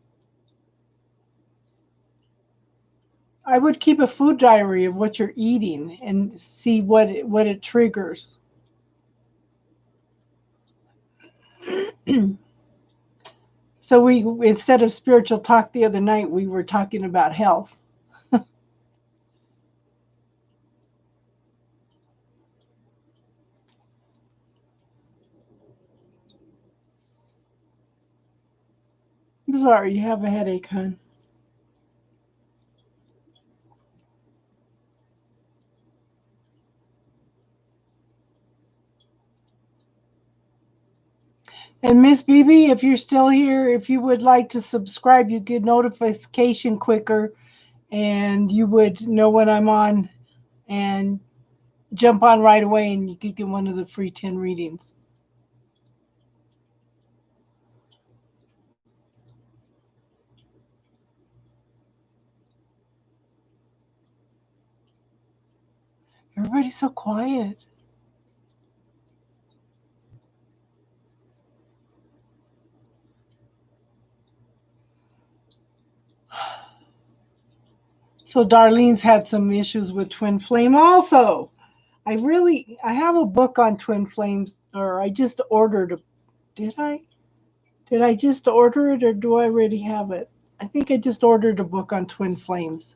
I would keep a food diary of what you're eating and see what it triggers. So we, instead of spiritual talk the other night, we were talking about health. I'm sorry, you have a headache, hon. And Miss BB, if you're still here, if you would like to subscribe, you get notification quicker and you would know when I'm on and jump on right away and you could get one of the free 10 readings. Everybody's so quiet. So Darlene's had some issues with twin flame also. I have a book on twin flames, or I just ordered a, did I? Did I just order it or do I already have it? I think I just ordered a book on twin flames.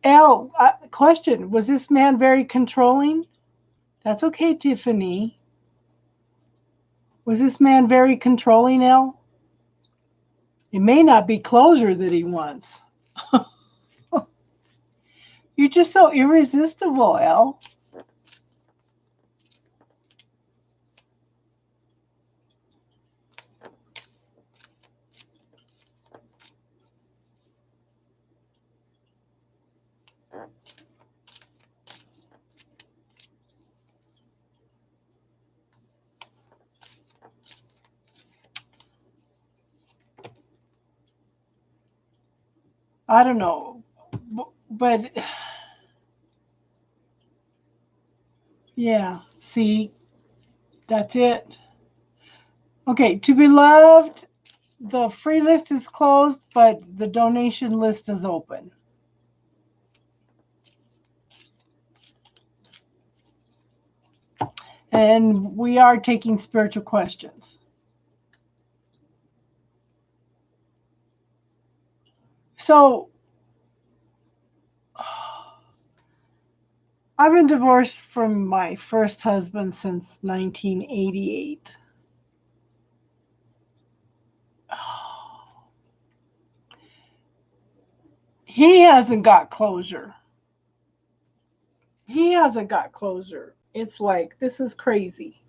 L, question, was this man very controlling? That's okay, Tiffany. Was this man very controlling, L? It may not be closure that he wants. You're just so irresistible, L. I don't know, but yeah, see, that's it. Okay, to be loved, the free list is closed, but the donation list is open. And we are taking spiritual questions. So, I've been divorced from my first husband since 1988. He hasn't got closure. He hasn't got closure. It's like, this is crazy.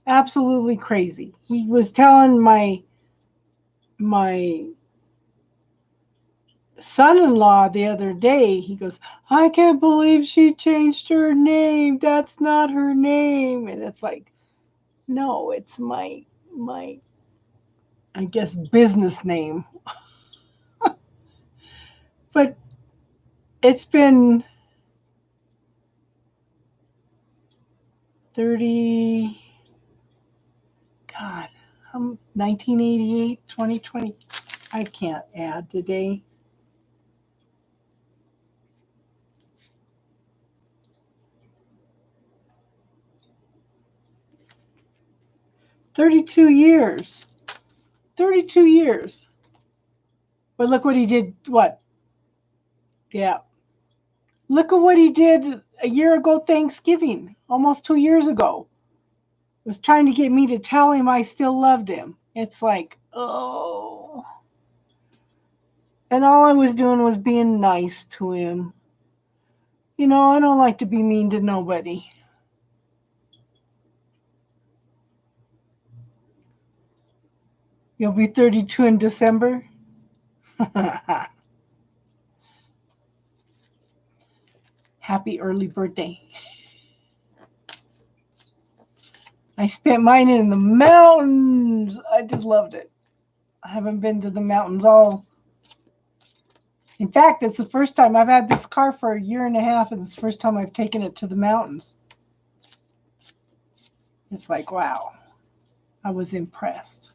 Absolutely crazy. He was telling my son-in-law the other day, he goes, I can't believe she changed her name. That's not her name. And it's like, no, it's my I guess business name. But it's been 30, God, 1988, 2020. I can't add today. "32 years. 32 years. But look what he did. What? Yeah. Look at what he did a year ago, Thanksgiving, almost 2 years ago. Was trying to get me to tell him I still loved him. It's like, oh. And all I was doing was being nice to him. You know, I don't like to be mean to nobody. You'll be 32 in December? Happy early birthday. I spent mine in the mountains. I just loved it. I haven't been to the mountains all. In fact, it's the first time I've had this car for a year and a half, and it's the first time I've taken it to the mountains. It's like, wow. I was impressed.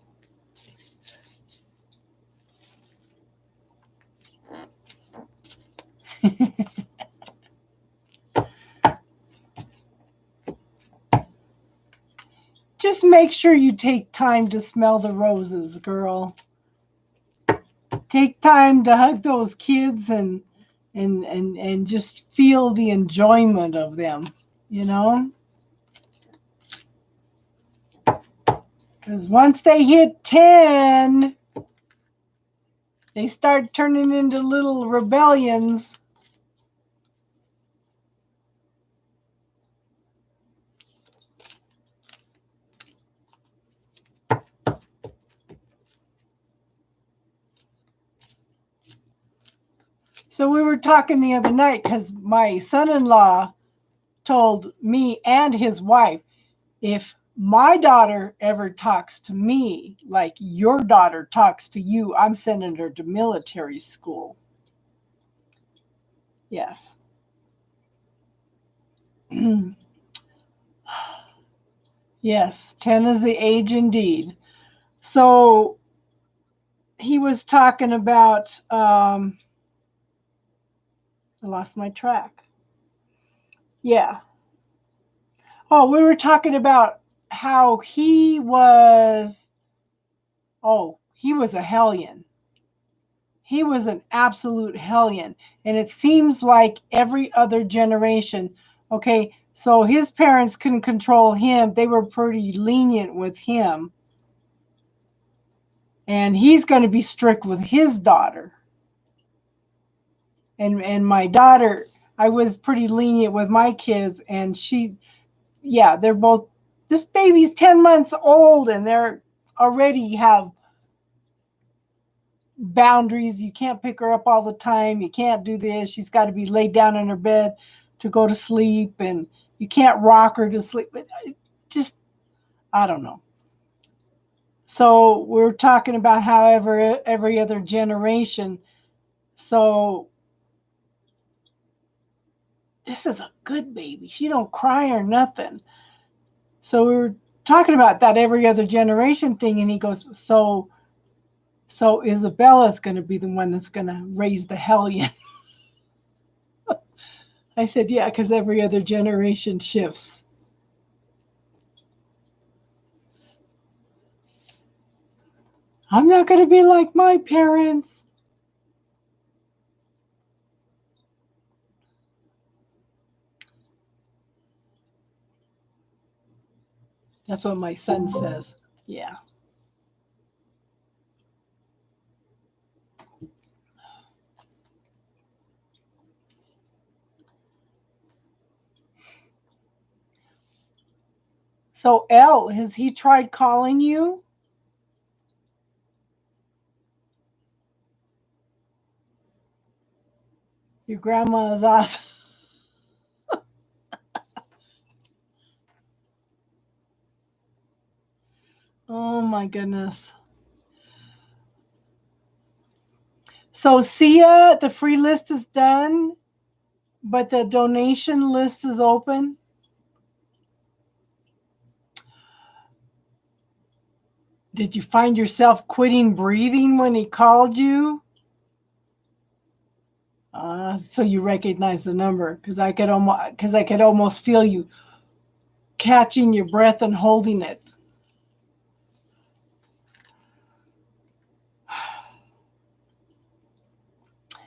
Just make sure you take time to smell the roses, girl. Take time to hug those kids and just feel the enjoyment of them, you know? Because once they hit 10, they start turning into little rebellions. So we were talking the other night because my son-in-law told me and his wife, if my daughter ever talks to me like your daughter talks to you, I'm sending her to military school. Yes. Yes, 10 is the age indeed. So he was talking about, I lost my track. Yeah. Oh, we were talking about how he was a hellion. He was an absolute hellion. And it seems like every other generation, okay, so his parents couldn't control him. They were pretty lenient with him. And he's going to be strict with his daughter. And my daughter, I was pretty lenient with my kids, and they're both, this baby's 10 months old and they're already have boundaries. You can't pick her up all the time. You can't do this. She's got to be laid down in her bed to go to sleep, and you can't rock her to sleep. Just, I don't know. So we're talking about however every other generation. So this is a good baby. She don't cry or nothing. So we were talking about that every other generation thing, and he goes, so Isabella's going to be the one that's going to raise the hellion. I said, yeah, because every other generation shifts. I'm not going to be like my parents. That's what my son says. Yeah. So, Elle, has he tried calling you? Your grandma is awesome. Oh, my goodness. So, Sia, the free list is done, but the donation list is open. Did you find yourself quitting breathing when he called you? So you recognize the number, because I could almost feel you catching your breath and holding it.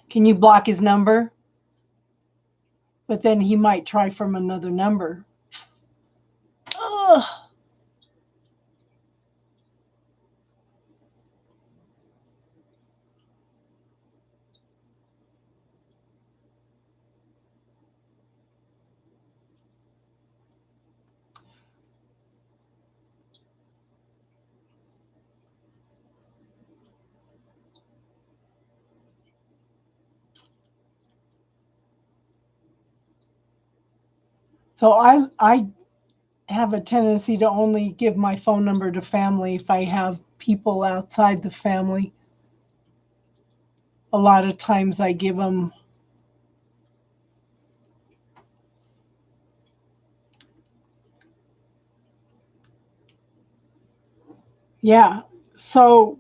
Can you block his number? But then he might try from another number. Ugh. So I have a tendency to only give my phone number to family if I have people outside the family. A lot of times I give them. Yeah. So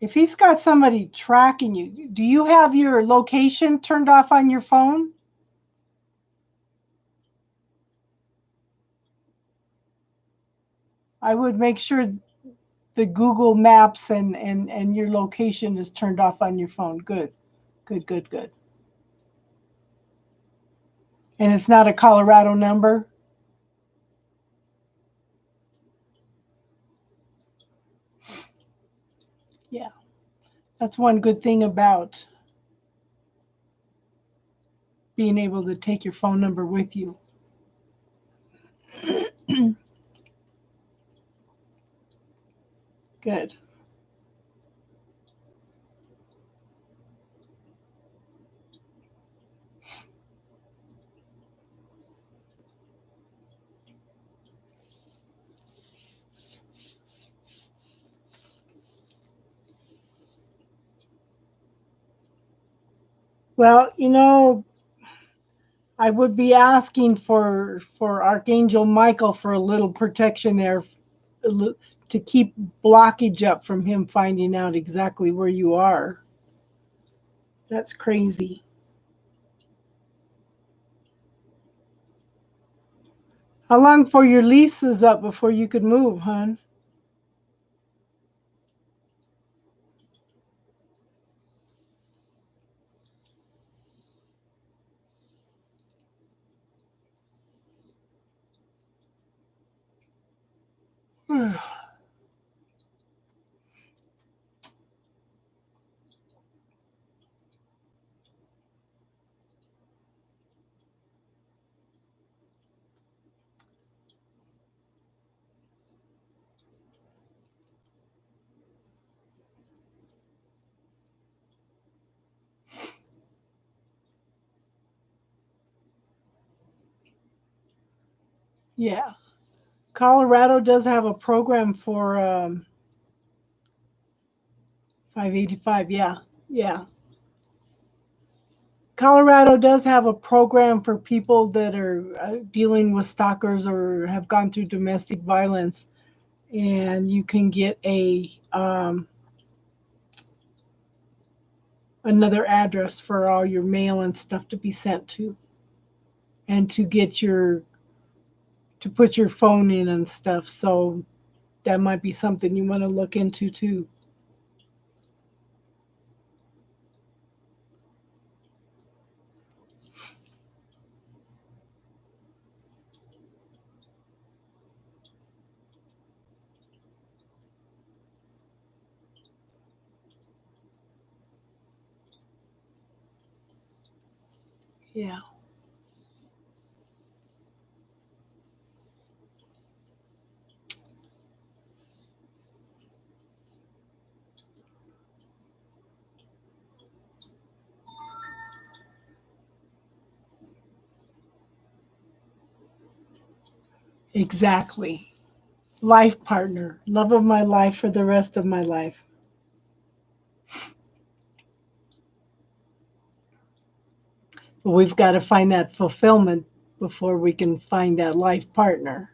if he's got somebody tracking you, do you have your location turned off on your phone? I would make sure the Google Maps and your location is turned off on your phone. Good. Good, good, good. And it's not a Colorado number? Yeah. That's one good thing about being able to take your phone number with you. Good. Well, you know, I would be asking for Archangel Michael for a little protection there, to keep blockage up from him finding out exactly where you are. That's crazy. How long for your lease is up before you could move, hon? Yeah. Colorado does have a program for 585. Yeah. Yeah. Colorado does have a program for people that are dealing with stalkers or have gone through domestic violence, and you can get a another address for all your mail and stuff to be sent to, and to get your to put your phone in and stuff. So that might be something you want to look into too. Yeah. Exactly. Life partner, love of my life for the rest of my life. But we've got to find that fulfillment before we can find that life partner.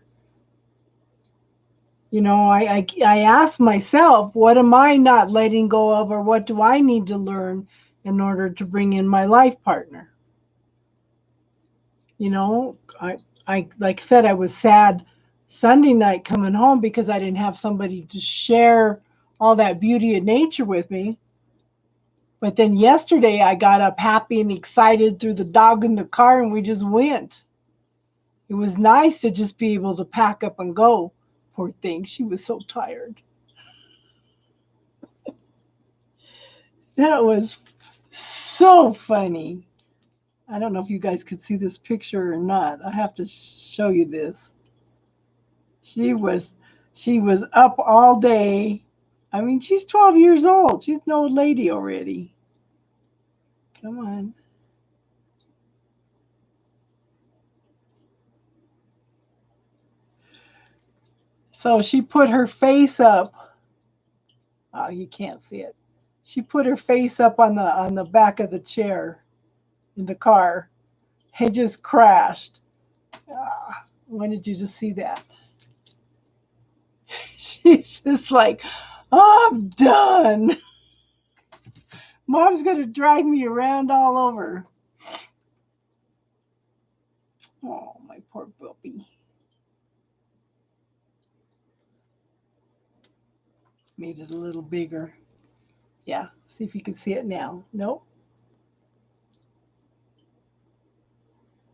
You know, I ask myself, what am I not letting go of, or what do I need to learn in order to bring in my life partner? You know, I like I said, I was sad Sunday night coming home because I didn't have somebody to share all that beauty of nature with me. But then yesterday I got up happy and excited, threw the dog in the car, and we just went. It was nice to just be able to pack up and go. Poor thing, she was so tired. That was so funny. I don't know if you guys could see this picture or not. I have to show you this. She was she was up all day. I mean, she's 12 years old. She's an old lady already. Come on. So she put her face up. Oh, you can't see it. She put her face up on the back of the chair in the car and just crashed. When did you just see that? She's just like, oh, I'm done. Mom's gonna drag me around all over. Oh, my poor puppy. Made it a little bigger. Yeah, see if you can see it now. Nope.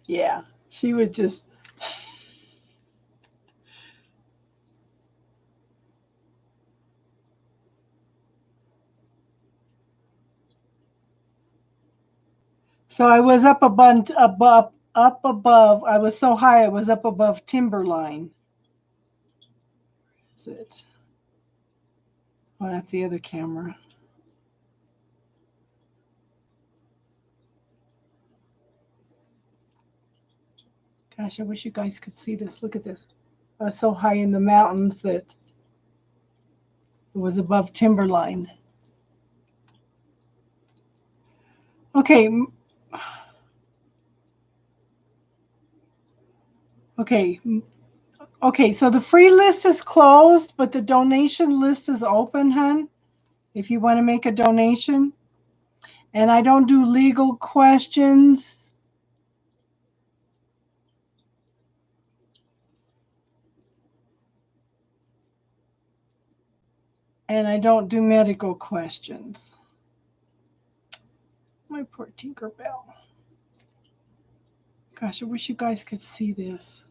Yeah, she would just. So I was up above. I was so high, I was up above timberline. Is it? Oh, that's the other camera. Gosh, I wish you guys could see this. Look at this. I was so high in the mountains that it was above timberline. Okay. Okay. Okay, so the free list is closed, but the donation list is open, hon, if you want to make a donation. And I don't do legal questions. And I don't do medical questions. My poor Tinkerbell. Gosh, I wish you guys could see this.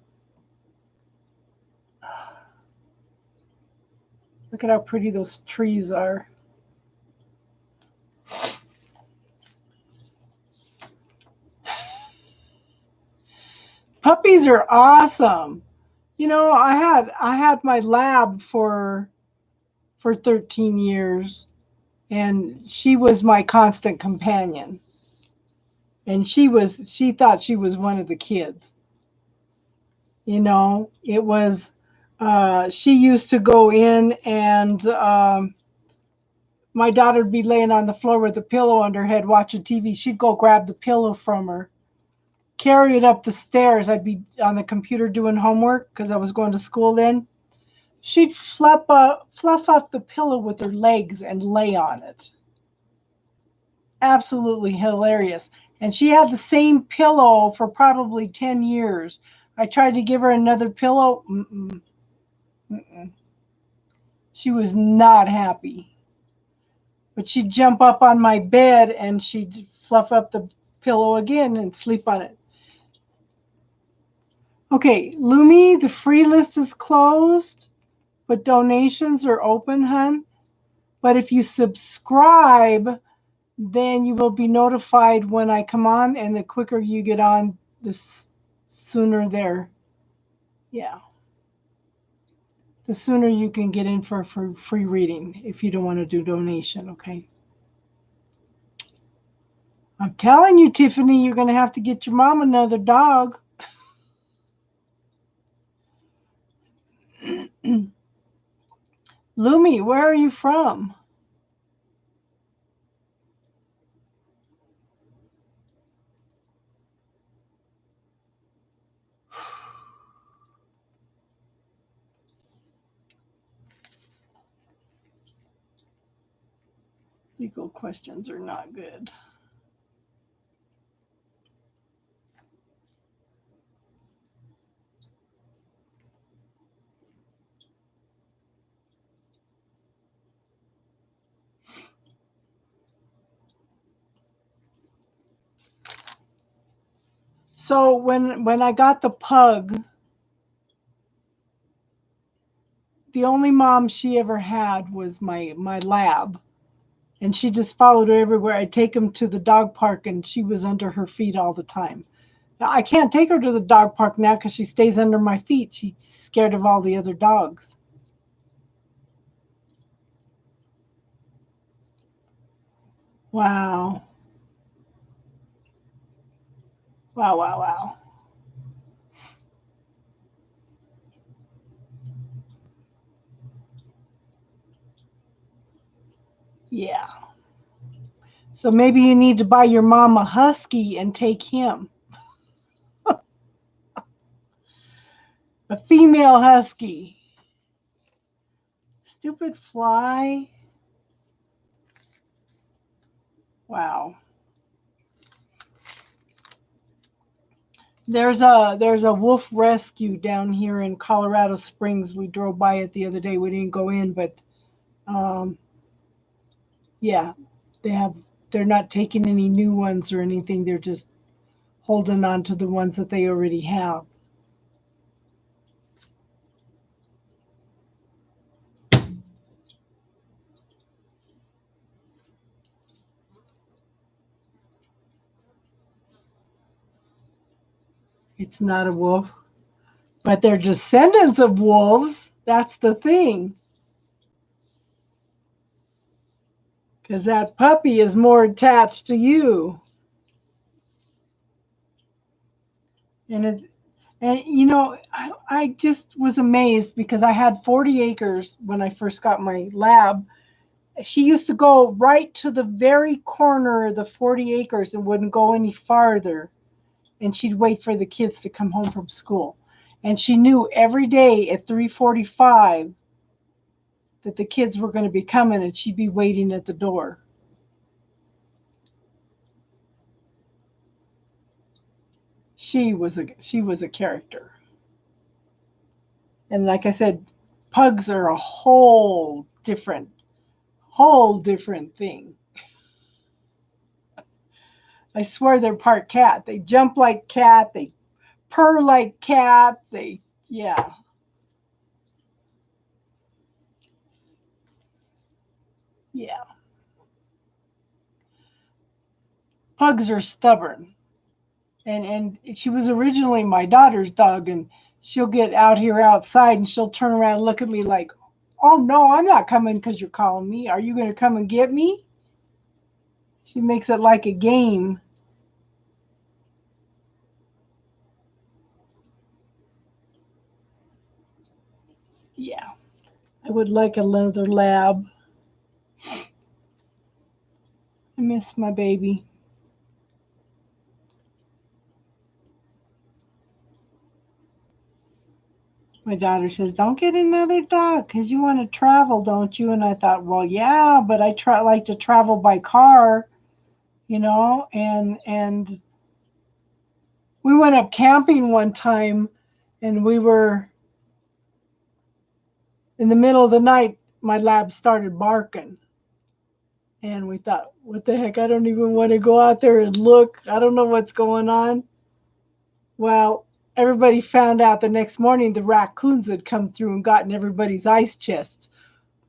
Look at how pretty those trees are. Puppies are awesome. You know, I had my lab for 13 years, and she was my constant companion. And she thought she was one of the kids. You know, it was she used to go in, and my daughter would be laying on the floor with a pillow under her head watching TV. She'd go grab the pillow from her, carry it up the stairs. I'd be on the computer doing homework because I was going to school then. She'd fluff up the pillow with her legs and lay on it. Absolutely hilarious. And she had the same pillow for probably 10 years. I tried to give her another pillow. She was not happy. But she'd jump up on my bed and she'd fluff up the pillow again and sleep on it. Okay, Lumi, the free list is closed, but donations are open, hon. But if you subscribe, then you will be notified when I come on, and the quicker you get on, the sooner there. Yeah. The sooner you can get in for free reading if you don't want to do donation, okay? I'm telling you, Tiffany, you're going to have to get your mom another dog. Lumi, where are you from? Legal questions are not good. So when I got the pug, the only mom she ever had was my lab. And she just followed her everywhere. I'd take him to the dog park, and she was under her feet all the time. Now, I can't take her to the dog park now because she stays under my feet. She's scared of all the other dogs. Wow. Wow, wow, wow. Yeah. So maybe you need to buy your mom a husky and take him. A female husky. Stupid fly. Wow. There's a wolf rescue down here in Colorado Springs. We drove by it the other day. We didn't go in, but yeah, they're not taking any new ones or anything. They're just holding on to the ones that they already have. It's not a wolf, but they're descendants of wolves. That's the thing. Because that puppy is more attached to you. And you know, I just was amazed because I had 40 acres when I first got my lab, She used to go right to the very corner of the 40 acres and wouldn't go any farther. And she'd wait for the kids to come home from school. And she knew every day at 3:45 that the kids were going to be coming, and she'd be waiting at the door. She was a character. And like I said, pugs are a whole different thing. I swear they're part cat. They jump like cat, they purr like cat, yeah. Yeah. Pugs are stubborn. And she was originally my daughter's dog, and she'll get out here outside and she'll turn around and look at me like, "Oh no, I'm not coming because you're calling me. Are you going to come and get me?" She makes it like a game. Yeah. I would like a leather lab. I miss my baby. My daughter says, "Don't get another dog because you want to travel, don't you?" And I thought, well, yeah, but I like to travel by car, and we went up camping one time, and we were in the middle of the night. My lab started barking, and we thought, what the heck? I don't even want to go out there and look. I don't know what's going on. Well, everybody found out the next morning the raccoons had come through and gotten everybody's ice chests.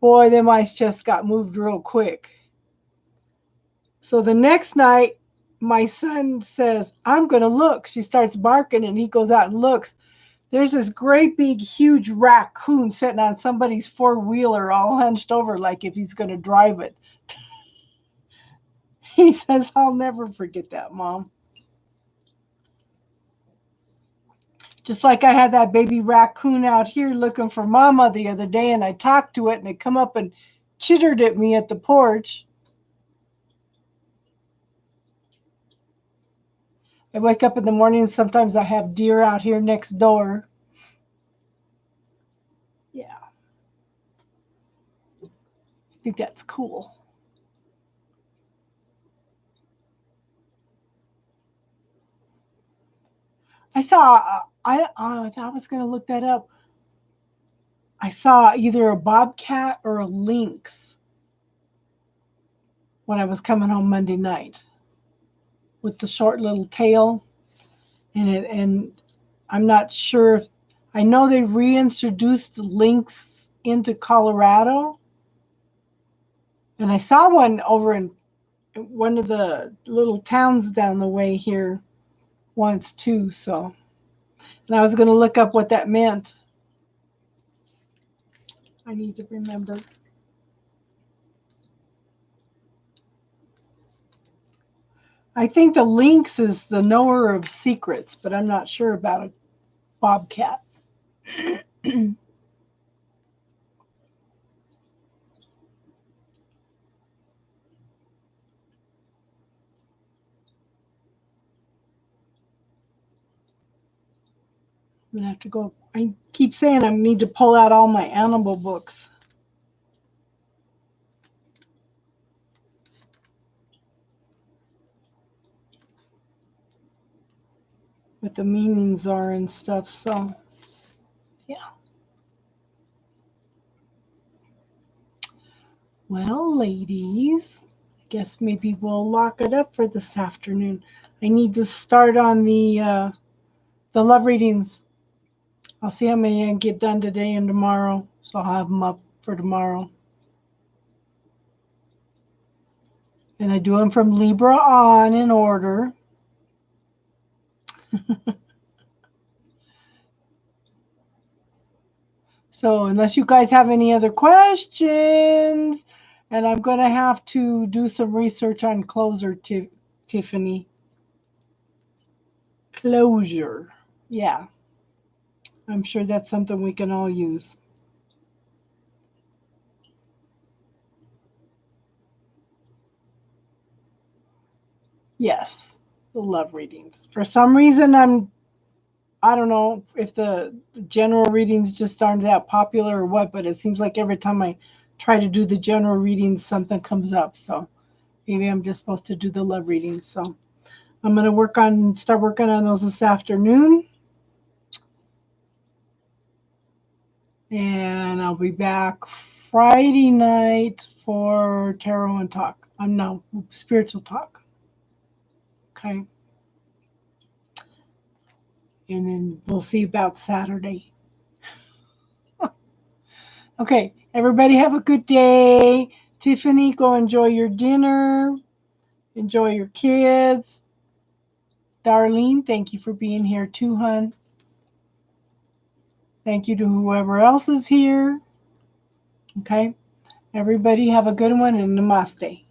Boy, them ice chests got moved real quick. So the next night, my son says, "I'm going to look." She starts barking, and he goes out and looks. There's this great big huge raccoon sitting on somebody's four-wheeler all hunched over like if he's going to drive it. He says, "I'll never forget that, Mom." Just like I had that baby raccoon out here looking for Mama the other day, and I talked to it, and it come up and chittered at me at the porch. I wake up in the morning, and sometimes I have deer out here next door. Yeah, I think that's cool. I saw, I was going to look that up. I saw either a bobcat or a lynx when I was coming home Monday night with the short little tail. And I'm not sure if, I know they reintroduced the lynx into Colorado. And I saw one over in one of the little towns down the way here once too. So, and I was going to look up what that meant. I need to remember. I think the lynx is the knower of secrets, but I'm not sure about a bobcat. I'm gonna have to go. I keep saying I need to pull out all my animal books. What the meanings are and stuff. So, yeah. Well, ladies, I guess maybe we'll lock it up for this afternoon. I need to start on the love readings. I'll see how many I can get done today and tomorrow, so I'll have them up for tomorrow. And I do them from Libra on in order. So unless you guys have any other questions, and I'm going to have to do some research on closer, Tiffany. Closure. Yeah. I'm sure that's something we can all use. Yes, the love readings. For some reason, I don't know if the general readings just aren't that popular or what, but it seems like every time I try to do the general readings, something comes up. So maybe I'm just supposed to do the love readings. So I'm going to start working on those this afternoon. And I'll be back Friday night for tarot and talk. No, spiritual talk. Okay. And then we'll see about Saturday. Okay, everybody have a good day. Tiffany, go enjoy your dinner. Enjoy your kids. Darlene, thank you for being here too, hon. Thank you to whoever else is here. Okay, everybody have a good one and namaste.